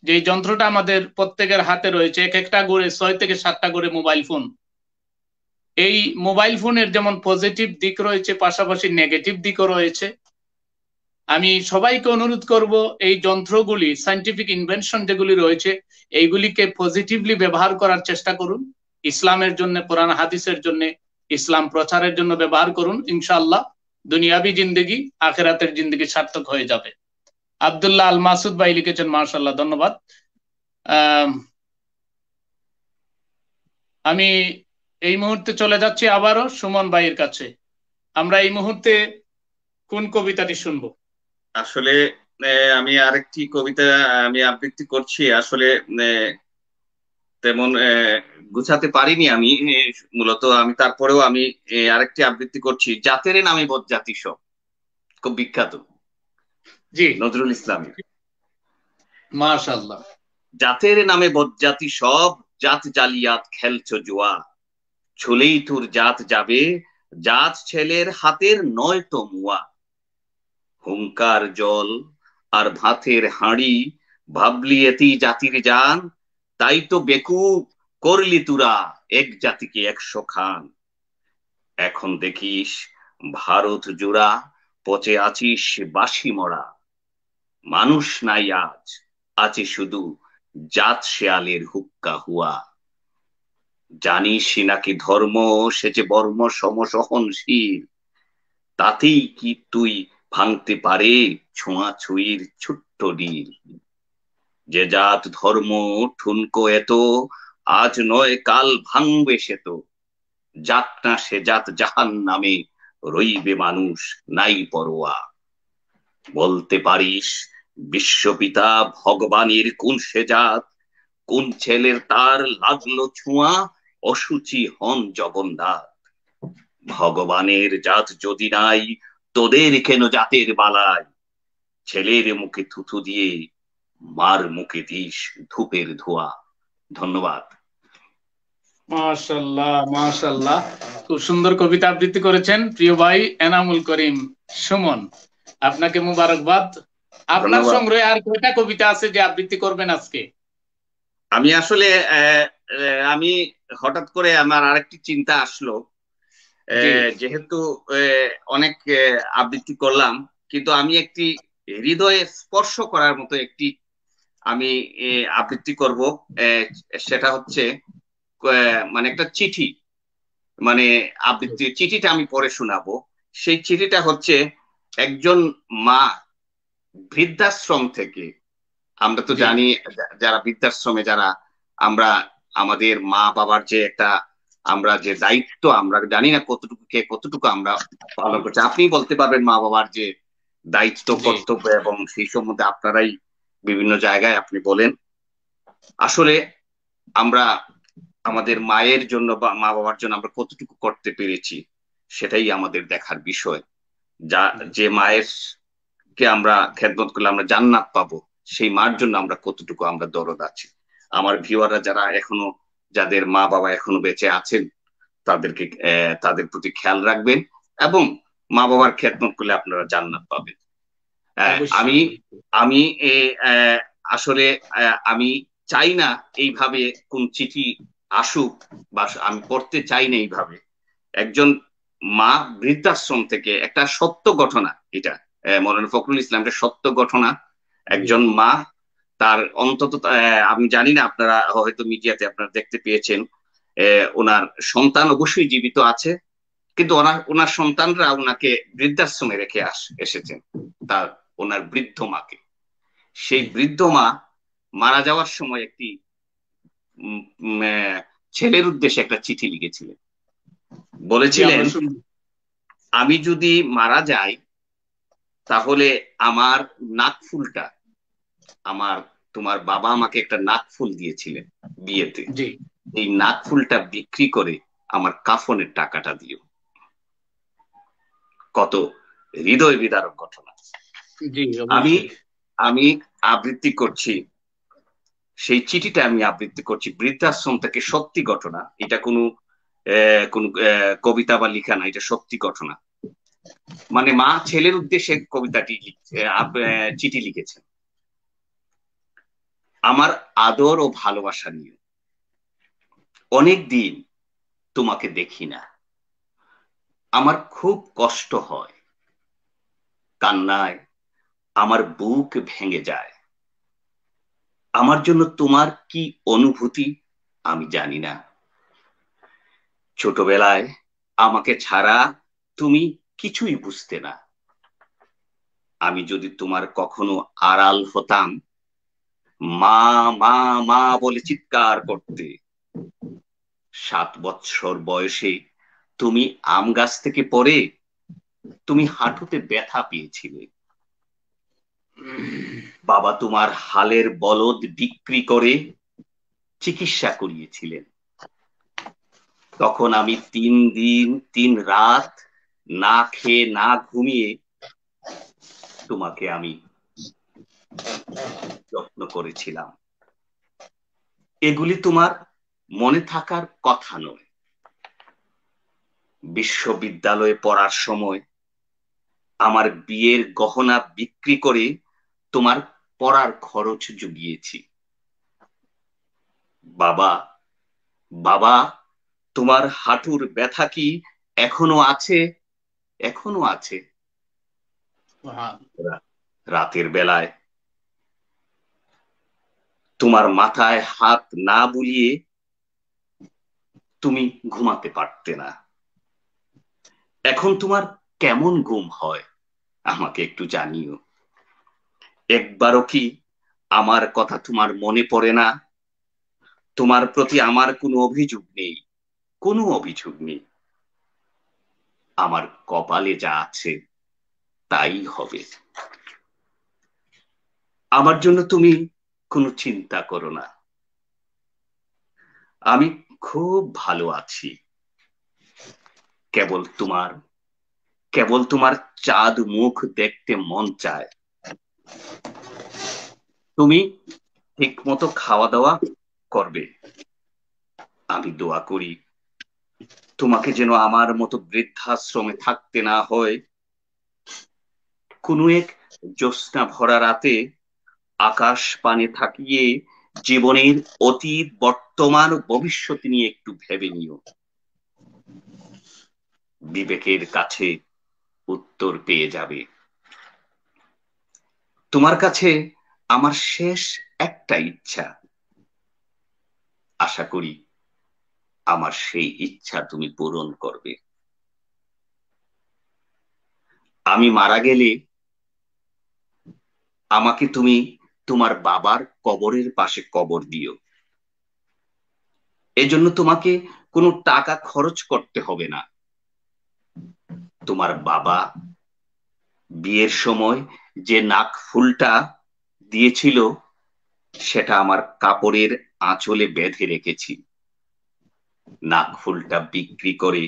[SPEAKER 1] যে যন্ত্রটা আমাদের প্রত্যেকের হাতে রয়েছে, এক একটা করে 6 থেকে 7টা করে মোবাইল ফোন। এই মোবাইল ফোনের যেমন পজিটিভ দিক রয়েছে, পাশাপাশি নেগেটিভ দিকও রয়েছে। আমি সবাইকে অনুরোধ করব, এই যন্ত্রগুলি, সায়েন্টিফিক ইনভেনশন যেগুলি রয়েছে, এইগুলিকে পজিটিভলি ব্যবহার করার চেষ্টা করুন। ইসলামের জন্য, কোরআন হাদিসের জন্য, ইসলাম প্রচারের জন্য ব্যবহার করুন। ইনশাআল্লাহ দুনিয়াবি জিন্দেগি, আখিরাতের জিন্দেগি সার্থক হয়ে যাবে। আব্দুল্লাহ আল মাসুদ ভাই লিখেছেন, মাশাআল্লাহ, ধন্যবাদ। আমি এই মুহূর্তে চলে যাচ্ছি আবারও সুমন ভাইয়ের কাছে। আমরা এই মুহূর্তে কোন কবিতাটি শুনবো?
[SPEAKER 2] আসলে আমি আরেকটি কবিতা আমি আবৃত্তি করছি। আসলে তেমন গুছাতে পারিনি আমি, মূলত আমি তারপরেও আমি আরেকটি আবৃত্তি করছি। জাতের নামে বদজাতি সব, খুব বিখ্যাত,
[SPEAKER 1] জি,
[SPEAKER 2] নজরুল ইসলাম।
[SPEAKER 1] মাশাআল্লাহ।
[SPEAKER 2] জাতের নামে বদজাতি সব, জাত জালিয়াত খেলছো জুয়া, ছুলেই তোর জাত যাবে, জাত ছেলের হাতের নয় তো মুয়া। হুঙ্কার জল আর ভাতের হাঁড়ি, ভাবলি এতি জাতির জান, তাই তো বেকুব করলি তুরা এক জাতিকে 100 খান। এখন দেখিস ভারত জোড়া, পচে আছিস বাসি মরা, মানুষ নাই আজ, আছে শুধু জাত শেয়ালের হুক্কা হুয়া। জানিস নাকি ধর্ম সে যে বর্ম সম সহনশীল, তাতেই কি তুই ভাঙতে পারে ছোঁয়াছুঁয়ির ছোট্ট ডিল। যে জাত ধর্ম ঠুনকো এত, আজ নয় কাল ভাঙবে সে তো, যাক না সে জাত জাহান নামে, রইবে মানুষ নাই পরোয়া। বলতে পারিস বিশ্বপিতা ভগবানের কোন সে জাত, কোন ছেলের তার লাগলো ছোঁয়া, অসুচি হন জগন্নাথ। ভগবানের জাত যদি নাই, তোদের কেন জাতের বালাই, ছেলের মুখে থুথু দিয়ে মার মুখে দিস ধূপের ধোয়া। ধন্যবাদ।
[SPEAKER 1] মাশাআল্লাহ, মাশাআল্লাহ, খুব সুন্দর কবিতা আবৃত্তি করেছেন প্রিয় ভাই এনামুল করিম সুমন, আপনাকে মুবারকবাদ। আপনার
[SPEAKER 2] ধন্যবাদ।
[SPEAKER 1] সংগ্রহে আর কয়টা কবিতা আছে যে আবৃত্তি করবেন আজকে?
[SPEAKER 2] আমি আসলে আমি হঠাৎ করে আমার আরেকটি চিন্তা আসলো,
[SPEAKER 1] জি,
[SPEAKER 2] যেহেতু অনেক আবৃত্তি করলাম, কিন্তু আমি একটি হৃদয়ে স্পর্শ করার মতো একটি আমি আবৃত্তি করব। সেটা হচ্ছে মানে একটা চিঠি, মানে আবৃত্তি চিঠিটা আমি পড়ে শোনাবো। সেই চিঠিটা হচ্ছে একজন মা বৃদ্ধাশ্রম থেকে, আমরা তো
[SPEAKER 1] জি,
[SPEAKER 2] জানি যারা বৃদ্ধাশ্রমে, যারা আমরা আমাদের মা বাবার যে একটা আমরা যে দায়িত্ব, আমরা জানি না কতটুকু কে কতটুকু আমরা পালন করছি। আপনি বলতে পারবেন মা বাবার যে দায়িত্ব
[SPEAKER 1] জি,
[SPEAKER 2] কর্তব্য, এবং সেই সম্বন্ধে আপনারাই বিভিন্ন জায়গায় আপনি বলেন। আসলে আমরা আমাদের মায়ের জন্য বা মা বাবার জন্য আমরা কতটুকু করতে পেরেছি, সেটাই আমাদের দেখার বিষয়। যা যে মায়ের কে আমরা খেদমত করলে আমরা জান্নাত পাবো, সেই মার জন্য আমরা কতটুকু আমরা দরদ আছি। আমার ভিউয়াররা যারা এখনো, যাদের মা বাবা এখনো বেঁচে আছেন, তাদেরকে তাদের প্রতি খেয়াল রাখবেন, এবং মা বাবার খেদমত করলে আপনারা জান্নাত পাবেন। আমি
[SPEAKER 1] অবশ্যই।
[SPEAKER 2] আমি আসলে আমি চাই না এইভাবে কোন চিঠি আসুক, বা আমি পড়তে চাই না এইভাবে। একজন মা বৃদ্ধাশ্রম থেকে, একটা সত্য ঘটনা এটা, মৌলানা ফখরুল ইসলামের সত্য ঘটনা।
[SPEAKER 1] জি,
[SPEAKER 2] একজন মা, তার অন্তত আমি জানি না, আপনারা হয়তো মিডিয়াতে আপনারা দেখতে পেয়েছেন, ওনার সন্তান অবশ্যই জীবিত আছে, কিন্তু ওনার সন্তানরা ওনাকে বৃদ্ধাশ্রমে রেখে এসেছেন, তার ওনার বৃদ্ধ মাকে। সেই
[SPEAKER 1] জি,
[SPEAKER 2] বৃদ্ধ মা মারা যাওয়ার সময় একটি ছেলের উদ্দেশ্যে একটা চিঠি লিখেছিলেন।
[SPEAKER 1] জি, আমরা
[SPEAKER 2] বলেছিলেন,
[SPEAKER 1] শুনবো।
[SPEAKER 2] আমি যদি মারা যাই, তাহলে আমার নাক ফুলটা আমার তোমার বাবা আমাকে একটা নাকফুল দিয়েছিলেন বিয়েতে,
[SPEAKER 1] জি
[SPEAKER 2] এই নাকফুলটা বিক্রি করে আমার কাফনের টাকাটা দিও। কত হৃদয় বিদারক ঘটনা।
[SPEAKER 1] জি
[SPEAKER 2] আমি
[SPEAKER 1] অবশ্যই।
[SPEAKER 2] আমি আবৃত্তি করছি, সেই চিঠিটা আমি আবৃত্তি করছি বৃদ্ধাশ্রম থেকে, সত্যি ঘটনা, এটা কোনো কবিতা বা লিখা না, এটা সত্যি ঘটনা। মানে মা ছেলের উদ্দেশ্যে কবিতাটি চিঠি লিখেছেন, আমার আদর ও ভালোবাসা নিয়ে। অনেক দিন তোমাকে দেখি না, আমার খুব কষ্ট হয়, কান্নায় আমার বুক ভেঙে যায়। আমার জন্য তোমার কি অনুভূতি আমি জানি না। ছোটবেলায় আমাকে ছাড়া তুমি কিছুই বুঝতে না। আমি যদি তোমার কখনো আড়াল হতাম, মা মা মা বলে চিৎকার করতে। 7 বছর বয়সে তুমি আম গাছ থেকে পড়ে তুমি হাঁটুতে ব্যথা পেয়েছিলে। বাবা তোমার হালের বলদ বিক্রি করে চিকিৎসা করিয়েছিলেন। তখন আমি 3 দিন 3 রাত না খেয়ে না ঘুমিয়ে তোমাকে আমি যত্ন করেছিলাম। এগুলি তোমার মনে থাকার কথা নয়। বিশ্ববিদ্যালয়ে পড়ার সময় আমার বিয়ের গহনা বিক্রি করে তোমার পড়ার খরচ জুগিয়েছি। বাবা বাবা তোমার হাঁটুর ব্যথা কি এখনো আছে? এখনো আছে।
[SPEAKER 1] হ্যাঁ।
[SPEAKER 2] রাতের বেলায় তোমার মাথায় হাত না বুলিয়ে তুমি ঘুমাতে পারতে না। এখন তোমার কেমন ঘুম হয় আমাকে একটু জানিও। একবারও কি আমার কথা তোমার মনে পড়ে না? তোমার প্রতি আমার কোনো অভিযোগ নেই, কোনো অভিযোগ নেই। আমার কপালে যা আছে তাই হবে। আমার জন্য তুমি কোনো চিন্তা করো না, আমি খুব ভালো আছি। কেবল তোমার কেবল তোমার চাঁদ মুখ দেখতে মন চায়। তুমি ঠিক মতো খাওয়া দাওয়া করবে। আমি দোয়া করি তোমাকে যেন আমার মতো বৃদ্ধাশ্রমে থাকতে না হয়। কোনো এক জ্যোৎস্না ভরা রাতে আকাশ পানে থাকিয়ে জীবনের অতীত বর্তমান ও ভবিষ্যৎ নিয়ে একটু ভেবে নিও। বিবেকের কাছে উত্তর পেয়ে যাবে। তোমার কাছে আমার শেষ একটা ইচ্ছা, আশা করি আমার সেই ইচ্ছা তুমি পূরণ করবে। আমি মারা গেলে আমাকে তুমি তোমার বাবার কবরের পাশে কবর দিও। এজন্য তোমাকে কোনো টাকা খরচ করতে হবে না। তোমার বাবা বিয়ের সময় যে নাক ফুলটা দিয়েছিল সেটা আমার কাপড়ের আঁচলে বেঁধে রেখেছি। নাক ফুলটা বিক্রি করে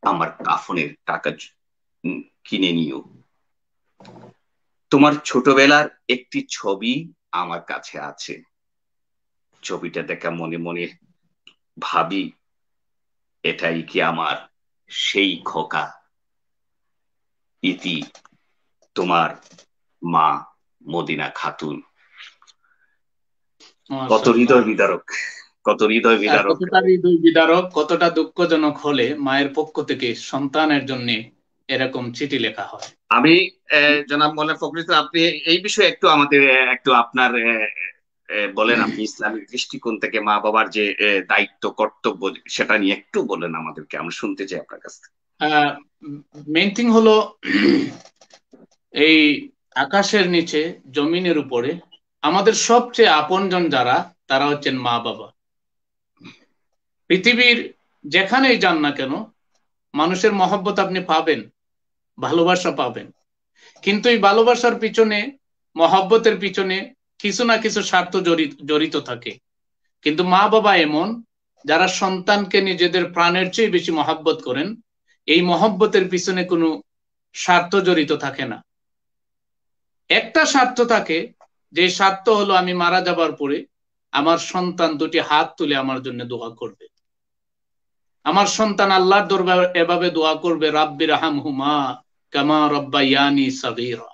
[SPEAKER 2] আমার কাফনের টাকা কিনে নিও। তোমার ছোটবেলার একটি ছবি আমার কাছে আছে। ছবিটা দেখা মনে মনে ভাবি, এটাই কি আমার সেই খোকা? ইতি, তোমার মা মদিনা খাতুন। কত
[SPEAKER 1] মাশাআল্লাহ।
[SPEAKER 2] হৃদয় বিদারক, কত হৃদয় বিদারক।
[SPEAKER 1] কতটা হৃদয় বিদারক, কতটা দুঃখজনক হলে মায়ের পক্ষ থেকে সন্তানের জন্য এরকম চিঠি লেখা হয়।
[SPEAKER 2] আমি জনাব মোল্লা ফখরুল ইসলাম, আপনি এই বিষয়ে একটু আমাদের একটু আপনার বলেন, আপনি ইসলামিক দৃষ্টিকোণ থেকে মা বাবার যে দায়িত্ব কর্তব্য সেটা নিয়ে একটু বলেন আমাদেরকে, আমরা শুনতে চাই আপনার কাছ থেকে।
[SPEAKER 1] মেইন থিং হলো এই আকাশের নিচে জমিনের উপরে আমাদের সবচেয়ে আপনজন যারা, তারা হচ্ছেন মা বাবা। পৃথিবীর যেখানেই যান না কেন মানুষের মহব্বত আপনি পাবেন, ভালোবাসা পাবেন, কিন্তু এই ভালোবাসার পিছনে, মহব্বতের পিছনে কিছু না কিছু স্বার্থ জড়িত থাকে। কিন্তু মা বাবা এমন যারা সন্তানকে নিজেদের প্রাণের চেয়ে বেশি মহব্বত করেন, এই মহব্বতের পিছনে কোনো স্বার্থ জড়িত থাকে না। একটা স্বার্থ থাকে, যে স্বার্থ হলো আমি মারা যাবার পরে আমার সন্তান দুটি হাত তুলে আমার জন্য দোয়া করবে, আমার সন্তান আল্লাহর দরবারে এভাবে দোয়া করবে, রাব্বির হামহুমা কামা রাব্বায়ানি সাগীরা।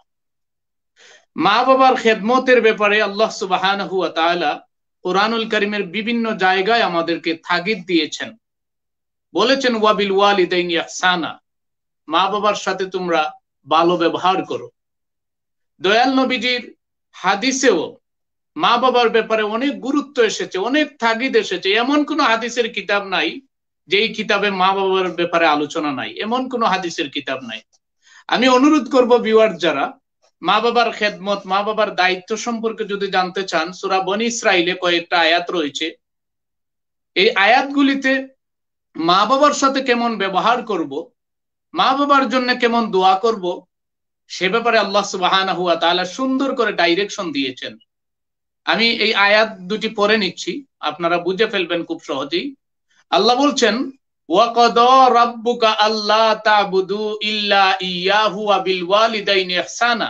[SPEAKER 1] মা বাবার খেদমতের ব্যাপারে আল্লাহ সুবহানাহু ওয়া তাআলা কুরআনুল কারীমের বিভিন্ন জায়গায় আমাদেরকে তাগিদ দিয়েছেন, বলেছেন ওয়াবিল ওয়ালিদাইনি ইহসানা, মা বাবার সাথে তোমরা ভালো ব্যবহার করো। দয়াল নবীজির হাদিসেও মা বাবার ব্যাপারে অনেক গুরুত্ব এসেছে, অনেক তাগিদ এসেছে। এমন কোন হাদিসের কিতাব নাই যেই কিতাবে মা বাবার ব্যাপারে আলোচনা নাই, এমন কোন হাদিসের কিতাব নাই। আমি অনুরোধ করব ভিউয়ার যারা মা বাবার খেদমত, মা বাবার দায়িত্ব সম্পর্কে যদি জানতে চান, সূরা বনী ইসরাইলে কয়েকটা আয়াত রয়েছে। এই আয়াতগুলিতে মা বাবার সাথে কেমন ব্যবহার করব, মা বাবার জন্য কেমন দোয়া করব, সে ব্যাপারে আল্লাহ সুবহানাহু ওয়া তাআলা সুন্দর করে ডাইরেকশন দিয়েছেন। আমি এই আয়াত দুটি পড়ে নিচ্ছি, আপনারা বুঝে ফেলবেন খুব সহজেই। আল্লাহ বলছেন, ওয়াকাদা রাব্বুকা আল্লা তা'বুদু ইল্লা ইয়াহু ওয়া বিল ওয়ালিদাইনি ইহসানা।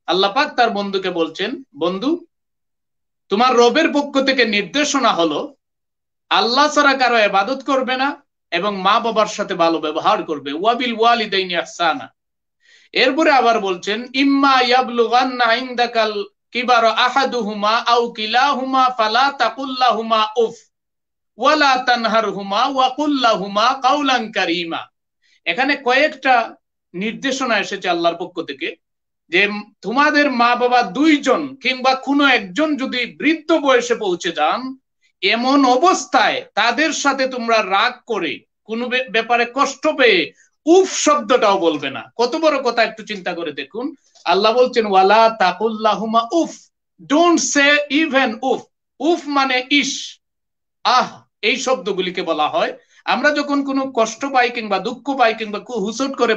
[SPEAKER 1] আল্লাহ পাক তার বন্ধুকে বলছেন, বন্ধু তোমার রবের পক্ষ থেকে নির্দেশনা হলো আল্লাহ ছাড়া কারো ইবাদত করবে না এবং মা বাবার সাথে ভালো ব্যবহার করবে, ওয়া বিল ওয়ালিদাইনি ইহসানা। এরপরে আবার বলছেন, ইম্মা ইয়াবলুগান্না ইনদাকাল কিবারা আহাদুহুমা আও কিলাহুমা ফালা তাকুল্লাহুমা উফ ওয়ালা তানহারহুমা ওয়া কুল্লাহুমা কাওলান কারীমা। এখানে কয়েকটা নির্দেশনা এসেছে আল্লাহর পক্ষ থেকে, যে তোমাদের মা বাবা দুইজন কিংবা কোনো একজন যদি বৃদ্ধ বয়সে পৌঁছে যান, এমন অবস্থায় তাদের সাথে তোমরা রাগ করে কোনো ব্যাপারে কষ্ট পেয়ে উফ শব্দটাও বলবে না। কত বড় কথা একটু চিন্তা করে দেখুন। আল্লাহ বলছেন ওয়ালা তাকুল্লাহুমা উফ, ডোন্ট সে ইভেন উফ। উফ মানে ইস, আহ, এই শব্দগুলিকে বলা হয়। আমরা যখন কোনো কষ্ট পাই কিংবা দুঃখ পাই কিংবা হুসট করে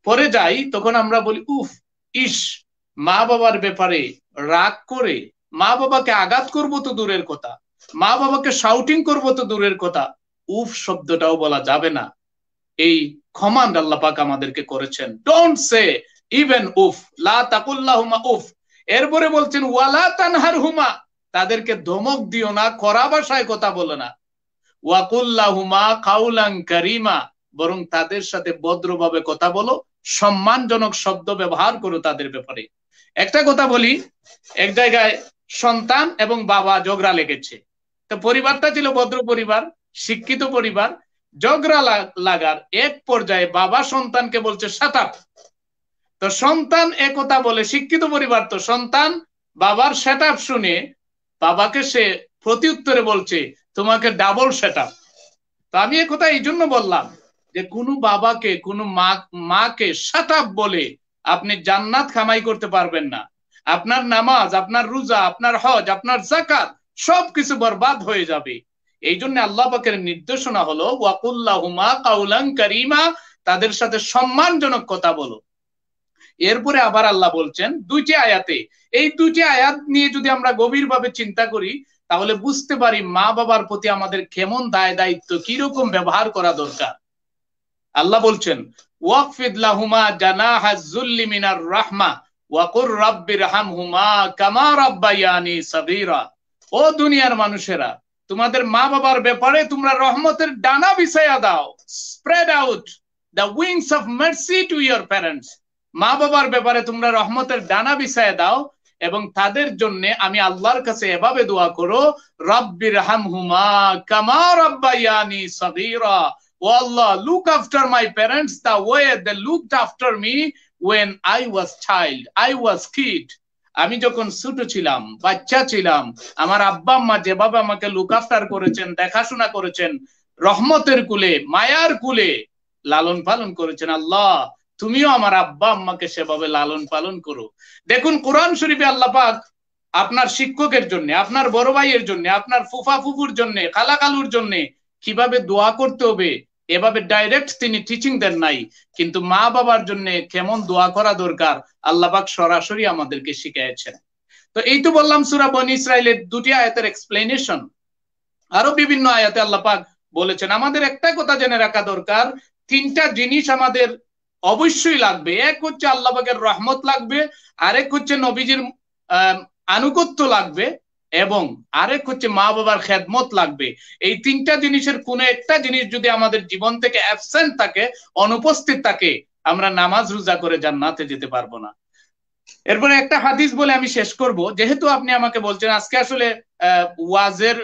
[SPEAKER 1] পড়ে যাই, তখন আমরা বলি উফ, ইস। মা বাবার ব্যাপারে রাগ করে মা বাবাকে আঘাত করবো তো দূরের কথা, মা বাবাকে শাউটিং করবো তো দূরের কথা, উফ শব্দটাও বলা যাবে না। এই কমান্ড আল্লাহ পাক আমাদেরকে করেছেন, ডোন্ট সে ইভেন উফ, লা তাকুল্লাহুমা উফ। এরপরে বলছেন ওয়ালা তানহারহুমা, তাদেরকে ধমক দিও না, কড়া ভাষায় কথা বলো না, ওয়া কুল্লাহুমা কাওলান কারীমা, বরং তাদের সাথে ভদ্রভাবে কথা বলো, সম্মানজনক শব্দ ব্যবহার করো তাদের ব্যাপারে। একটা কথা বলি, এক জায়গায় সন্তান এবং বাবা ঝগড়া লেগেছে। তো পরিবারটা ছিল ভদ্র পরিবার, শিক্ষিত পরিবার। ঝগড়া লাগার এক পর্যায়ে বাবা সন্তানকে বলছে শাট আপ। তো সন্তান একথা বলে, শিক্ষিত পরিবার তো, সন্তান বাবার শাট আপ শুনে বাবাকে সে প্রত্যুত্তরে বলছে তোমাকে ডাবল শাট আপ। তো আমি একথা এই জন্য বললাম যে কোনো বাবাকে, কোনো মাকে শাট আপ বলে আপনি জান্নাত কামাই করতে পারবেন না। আপনার নামাজ, আপনার রোজা, আপনার হজ, আপনার যাকাত সবকিছু বরবাদ হয়ে যাবে। এই জন্য আল্লাহ পাকের নির্দেশনা হলো ওয়াকুল্লাহুমা কাওলান কারীমা, তাদের সাথে সম্মানজনক কথা বলো। এরপরে আবার আল্লাহ বলছেন দুইটি আয়াতে, এই দুইটি আয়াত নিয়ে যদি আমরা গভীরভাবে চিন্তা করি তাহলে বুঝতে পারি মা বাবার প্রতি আমাদের কেমন দায় দায়িত্ব, কিরকম ব্যবহার করা দরকার। আল্লাহ বলছেন ওয়াকফিদ লাহুমা জানাহাজ যুল্লি মিনার রাহমা ওয়া কুর রাব্বিরহামহুমা কামা রাব্বায়ানি সাগীরা। ও দুনিয়ার মানুষেরা, তোমাদের মা বাবার ব্যাপারে তোমরা রহমতের ডানা বিছায়া দাও, spread out the wings of mercy to your parents. মা বাবার ব্যাপারে তোমরা রহমতের ডানা বিছায়া দাও এবং তাদের জন্য আমি আল্লাহর কাছে এভাবে দোয়া করো, রাব্বিরহামহুমা কামা রাব্বায়ানি সাগীরা। Oh Allah, look after my parents the way they looked after me when I was child, I was kid. আমি যখন ছোট ছিলাম, বাচ্চা ছিলাম, আমার আব্বা আম্মা যেভাবে আমাকে লুক আফটার করেছেন, দেখাশোনা করেছেন, রহমতের কুলে, মায়ার কুলে লালন পালন করেছেন, আল্লাহ তুমিও আমার আব্বা আম্মাকে সেভাবে লালন পালন করো। দেখুন কোরআন শরীফে আল্লাহ পাক আপনার শিক্ষকের জন্য, আপনার বড় ভাইয়ের জন্য, আপনার ফুফা ফুফুর জন্য, খালা খালুর জন্য কিভাবে দোয়া করতে হবে এভাবে ডাইরেক্ট তিনি টিচিং দেন নাই, কিন্তু মা বাবার জন্য কেমন দোয়া করা দরকার আল্লাহ পাক সরাসরি আমাদেরকে শিখিয়েছেন। তো এই তো বললাম সূরা বনী ইসরাইলের দুটি আয়াতের এক্সপ্লেনেশন। আরো বিভিন্ন আয়াতে আল্লাহ পাক বলেছেন। আমাদের একটা কথা জেনে রাখা দরকার, তিনটা জিনিস আমাদের অবশ্যই লাগবে। এক হচ্ছে আল্লাহ পাকের রহমত লাগবে, আরেক হচ্ছে নবীজির আনুগত্য লাগবে, এবং আরেক হচ্ছে মা বাবার খেদমত লাগবে। এই তিনটা জিনিসের কোনো একটা জিনিস যদি আমাদের জীবন থেকে অ্যাবসেন্ট থাকে, অনুপস্থিত থাকে, আমরা নামাজ রোজা করে জান্নাতে যেতে পারবো না। এরপরে একটা হাদিস বলে আমি শেষ করব। যেহেতু আপনি আমাকে বলছেন আজকে আসলে ওয়াজের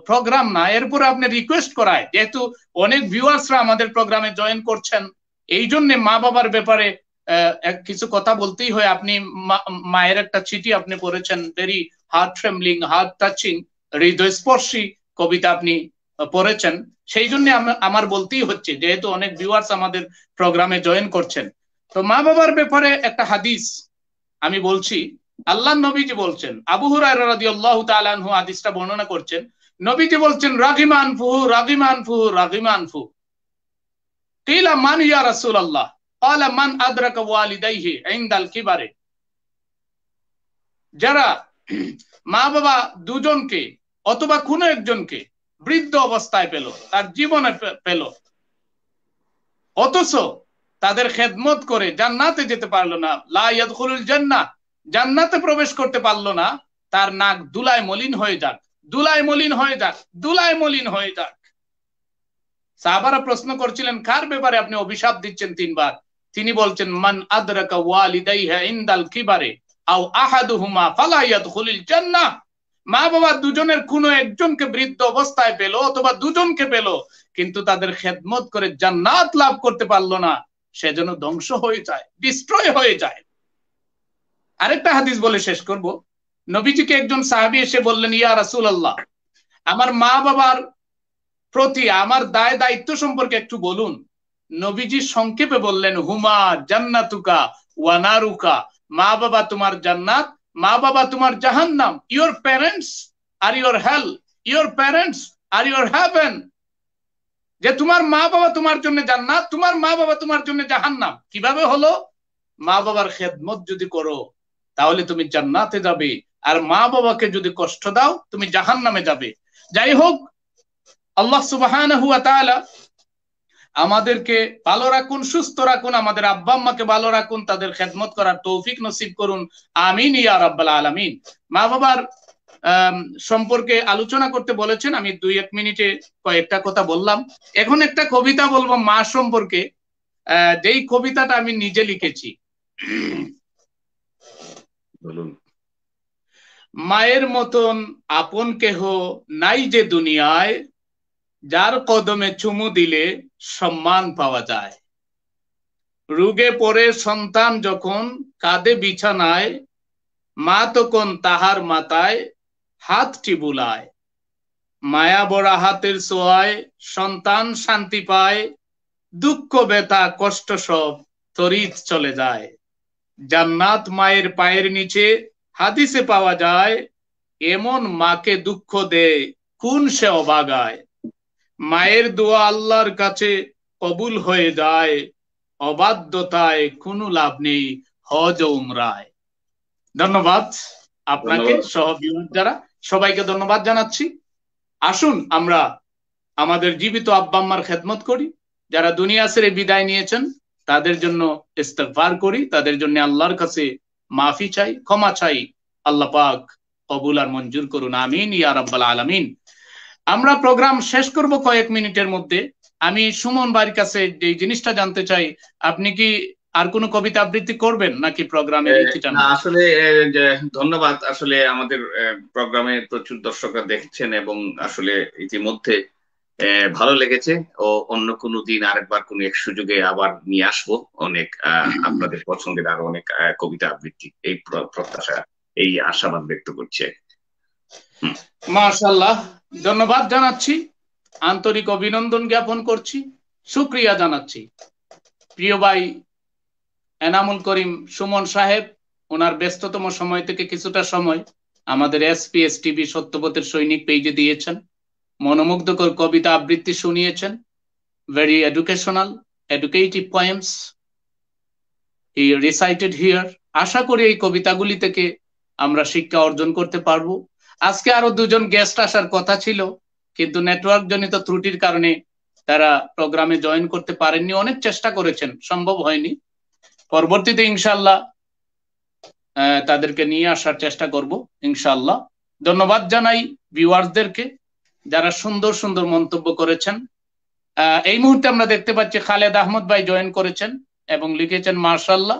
[SPEAKER 1] প্রোগ্রাম না, এরপরে আপনি রিকোয়েস্ট করায়, যেহেতু অনেক ভিউয়ার্সরা আমাদের প্রোগ্রামে জয়েন করছেন, এই জন্য মা বাবার ব্যাপারে কিছু কথা বলতেই হয়। আপনি মায়ের একটা চিঠি আপনি পড়েছেন, very heart trembling, heart touching, হৃদয়স্পর্শী কবিতা আপনি পড়েছেন। সেই জন্য আমার বলতেই হচ্ছে, যেহেতু অনেক ভিউয়ার্স আমাদের প্রোগ্রামে জয়েন করছেন। তো মা বাবার ব্যাপারে একটা হাদিস আমি বলছি। আল্লাহর নবীজি বলছেন, আবু হুরায়রা রাদিয়াল্লাহু তাআলা আনহু হাদিসটা বর্ণনা করছেন। নবীজি বলছেন, রাগিমান ফুহু রাগিমান ফুহু রাগিমান ফু। কিলা মান ইয়া রাসূলুল্লাহ? ক্বালা মান আদরাকা ওয়ালিদাইহি ইনদাল কিবারে। যারা মা বাবা দুজনকে অথবা কোনো একজনকে বৃদ্ধ অবস্থায় পেল, তার জীবনে পেল, অথচ তাদের খেদমত করে জান্নাতে যেতে পারলো না, লা ইয়াদখুলুল জান্নাহ, জান্নাতে প্রবেশ করতে পারলো না, তার নাক দুলায় মলিন হয়ে যাক, দুলায় মলিন হয়ে যাক, দুলায় মলিন হয়ে যাক। সাহাবারা প্রশ্ন করছিলেন, কার ব্যাপারে আপনি অভিশাপ দিচ্ছেন তিনবার? তিনি বলছেন, মান আদরাকা ওয়ালিদাইহা ইনদাল কিবারে আও আহাদুহুমা ফালা ইয়াদখুলুল জান্নাহ। মা বাবা দুজনের কোনো একজনকে বৃদ্ধ অবস্থায় পেল অথবা দুজনকে পেল, কিন্তু তাদের খেদমত করে জান্নাত লাভ করতে পারলো না, সেজন্য ধ্বংস হয়ে যায়, ডিস্ট্রয় হয়ে যায়। আরেকটা হাদিস বলে শেষ করব। নবীজিকে একজন সাহাবী এসে বললেন, ইয়া রাসূলুল্লাহ, আমার মা বাবার প্রতি আমার দায় দায়িত্ব সম্পর্কে একটু বলুন। নবীজি সংক্ষেপে বললেন, হুমা জান্নাতুকা ওয়া নারুকা। মা বাবা তোমার জান্নাত, মা বাবা তোমার জাহান্নাম। ইওর প্যারেন্টস আর ইওর হেল, ইওর প্যারেন্টস আর ইওর হেভেন। যে তোমার মা বাবা তোমার জন্য জান্নাত, তোমার মা বাবা তোমার জন্য জাহান্নাম। কিভাবে হলো? মা বাবার খেদমত যদি করো তাহলে তুমি জান্নাতে যাবে, আর মা বাবাকে যদি কষ্ট দাও তুমি জাহান্নামে যাবে। যাই হোক, আল্লাহ সুবহানাহু ওয়া তাআলা আমাদেরকে ভালো রাখুন, সুস্থ রাখুন, আমাদের আব্বা আম্মাকে ভালো রাখুন, তাদের খেদমত করার তৌফিক নসিব করুন, আমিন ইয়া রাব্বাল আলামিন। মা বাবার সম্পর্কে আলোচনা করতে বলেছেন, আমি 2-1 মিনিটে কয়েকটা কথা বললাম। এখন একটা কবিতা বলবো মা সম্পর্কে, যেই কবিতাটা আমি নিজে লিখেছি।
[SPEAKER 2] বলুন।
[SPEAKER 1] মায়ের মতন আপন কেহ নাই যে দুনিয়ায়, যার কদমে চুমু দিলে সম্মান পাওয়া যায়। রোগে পড়ে সন্তান যখন কাঁদে বিছানায়, মা তখন তাহার মাথায় হাতটি বুলায়। মায়া বড়া হাতের ছোঁয়ায় সন্তান শান্তি পায়, দুঃখ ব্যথা কষ্ট সব তড়িৎ চলে যায়। জান্নাত মায়ের পায়ের নিচে হাদিসে পাওয়া যায়, এমন মাকে দুঃখ দেয় কোন সে অবাগায়। মায়ের দোয়া আল্লাহর কাছে কবুল হয়ে যায়, অবাধ্যতায় কোনো লাভ নেই হজ ও উমরায়। ধন্যবাদ আপনাকে সহ যারা সবাইকে ধন্যবাদ জানাচ্ছি। আসুন আমরা আমাদের জীবিত আব্বা আম্মার খেদমত করি, যারা দুনিয়া ছেড়ে বিদায় নিয়েছেন তাদের জন্য ইস্তেগফার করি, তাদের জন্য আল্লাহর কাছে মাফি চাই, ক্ষমা চাই। আল্লাহ পাক কবুল আর মঞ্জুর করুন, আমিন ইয়া রাব্বাল আলামিন। আমরা প্রোগ্রাম শেষ করব কয়েক মিনিটের মধ্যে। আমি সুমন ভাইয়ের কাছে যে জিনিসটা জানতে চাই, আপনি কি আর কোনো কবিতা আবৃত্তি করবেন নাকি প্রোগ্রামের ইতিটা?
[SPEAKER 2] না, আসলে ধন্যবাদ। আসলে আমাদের প্রোগ্রামে প্রচুর দর্শকরা দেখছেন এবং আসলে ইতিমধ্যে ভালো লেগেছে। ও অন্য কোনো দিন আরেকবার কোনো এক সুযোগে আবার নিয়ে আসবো অনেক আপনাদের পছন্দের আরো অনেক কবিতা আবৃত্তি, এই প্রত্যাশা, এই আশাবাদ ব্যক্ত করছে।
[SPEAKER 1] মাশাআল্লাহ, ধন্যবাদ জানাচ্ছি, আন্তরিক অভিনন্দন জ্ঞাপন করছি, শুকরিয়া জানাচ্ছি। প্রিয় ভাই এনামুল করিম সুমন সাহেব ওনার ব্যস্ততম সময় থেকে কিছুটা সময় আমাদের এসপিএস টিভি সত্যপথের সৈনিক পেজে দিয়েছেন, মনোমুগ্ধকর কবিতা আবৃত্তি শুনিয়েছেন, very educational, educative poems he recited here. আশা করি এই কবিতাগুলি থেকে আমরা শিক্ষা অর্জন করতে পারবো। আজকে আরো দুজন গেস্ট আসার কথা ছিল, কিন্তু নেটওয়ার্ক জনিত ত্রুটির কারণে তারা প্রোগ্রামে জয়েন করতে পারেননি। অনেক চেষ্টা করেছেন, সম্ভব হয়নি। পরবর্তীতে ইনশাল্লাহ তাদেরকে নিয়ে আসার চেষ্টা করব ইনশাল্লাহ। ধন্যবাদ জানাই ভিউয়ার্সদেরকে যারা সুন্দর সুন্দর মন্তব্য করেছেন। এই মুহূর্তে আমরা দেখতে পাচ্ছি খালেদ আহমদ ভাই জয়েন করেছেন এবং লিখেছেন মাশাআল্লাহ।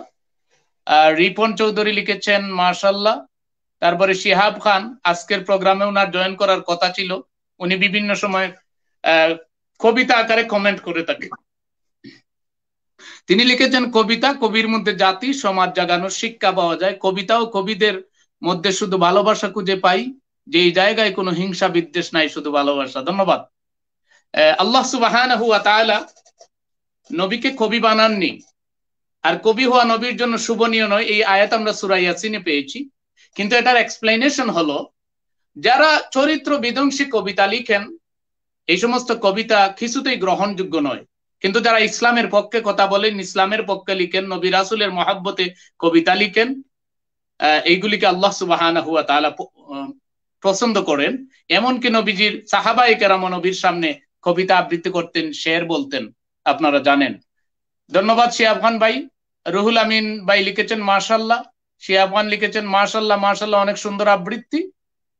[SPEAKER 1] রিপন চৌধুরী লিখেছেন মাশাআল্লাহ। তারপরে শিহাব খান, আজকের প্রোগ্রামে ওনার জয়েন করার কথা ছিল, উনি বিভিন্ন সময় কবিতা আকারে কমেন্ট করে থাকেন। তিনি লিখেছেন কবিতা, কবির মধ্যে জাতি সমাজ জাগানোর শিক্ষা পাওয়া যায়। কবিতা ও কবিদের মধ্যে শুধু ভালোবাসা খুঁজে পাই, যে জায়গায় কোনো হিংসা বিদ্বেষ নাই, শুধু ভালোবাসা। ধন্যবাদ। আল্লাহ সুবহানাহু ওয়া তাআলা নবীকে কবি বানাননি, আর কবি হওয়া নবীর জন্য শুভনীয় নয়, এই আয়াত আমরা সূরা ইয়াসিনে পেয়েছি। কিন্তু এটার এক্সপ্লেনেশন হলো, যারা চরিত্র বিধ্বংসী কবিতা লিখেন এই সমস্ত কবিতা কিছুতেই গ্রহণযোগ্য নয়। কিন্তু যারা ইসলামের পক্ষে কথা বলেন, ইসলামের পক্ষে লিখেন, নবী রাসূলের মহব্বতে কবিতা লিখেন, এইগুলিকে আল্লাহ সুবহানাহু ওয়া তাআলা পছন্দ করেন। এমনকি নবীজির সাহাবায়ে কেরাম নবীর সামনে কবিতা আবৃত্তি করতেন, শের বলতেন, আপনারা জানেন। ধন্যবাদ শিহাব খান ভাই। রুহুল আমিন ভাই লিখেছেন মাশাআল্লাহ। শিহাব খান লিখেছেন মাশাআল্লাহ, মাশাআল্লাহ, অনেক সুন্দর আবৃত্তি।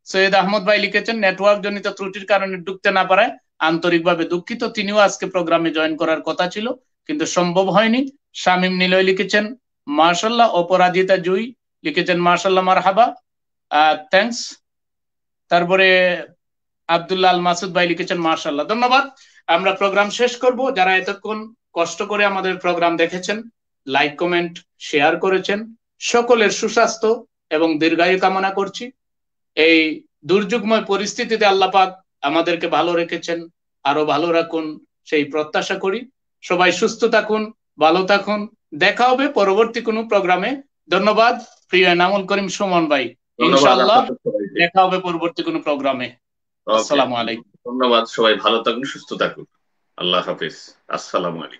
[SPEAKER 1] সৈয়দ আহমদ ভাই লিখেছেন নেটওয়ার্ক জনিত ত্রুটির কারণে ঢুকতে না পারায় আন্তরিকভাবে দুঃখিত, তিনিও আজকে প্রোগ্রামে জয়েন করার কথা ছিল কিন্তু সম্ভব হয়নি। শামীম নিলয় লিখেছেন মাশাআল্লাহ। অপরাজিতা জুই লিখেছেন মাশাআল্লাহ, মারহাবা, থ্যাঙ্কস। তারপরে আব্দুল্লাহ আল মাসুদ ভাই লিখেছেন মাশাআল্লাহ। ধন্যবাদ। আমরা প্রোগ্রাম শেষ করব। যারা এতক্ষণ কষ্ট করে আমাদের প্রোগ্রাম দেখেছেন, লাইক কমেন্ট শেয়ার করেছেন, সকলের সুস্বাস্থ্য এবং দীর্ঘায়ু কামনা করছি। এই দুর্যোগময় পরিস্থিতিতে আল্লাহ পাক আমাদেরকে ভালো রেখেছেন, আরো ভালো রাখুন সেই প্রত্যাশা করি। সবাই সুস্থ থাকুন, ভালো থাকুন। দেখা হবে পরবর্তী কোনো প্রোগ্রামে। ধন্যবাদ প্রিয় এনামুল করিম সুমন ভাই। ইনশাআল্লাহ দেখা হবে পরবর্তী কোনো প্রোগ্রামে। আসসালামু আলাইকুম।
[SPEAKER 2] ধন্যবাদ। সবাই ভালো থাকুন, সুস্থ থাকুন। আল্লাহ হাফেজ। আসসালামু আলাইকুম।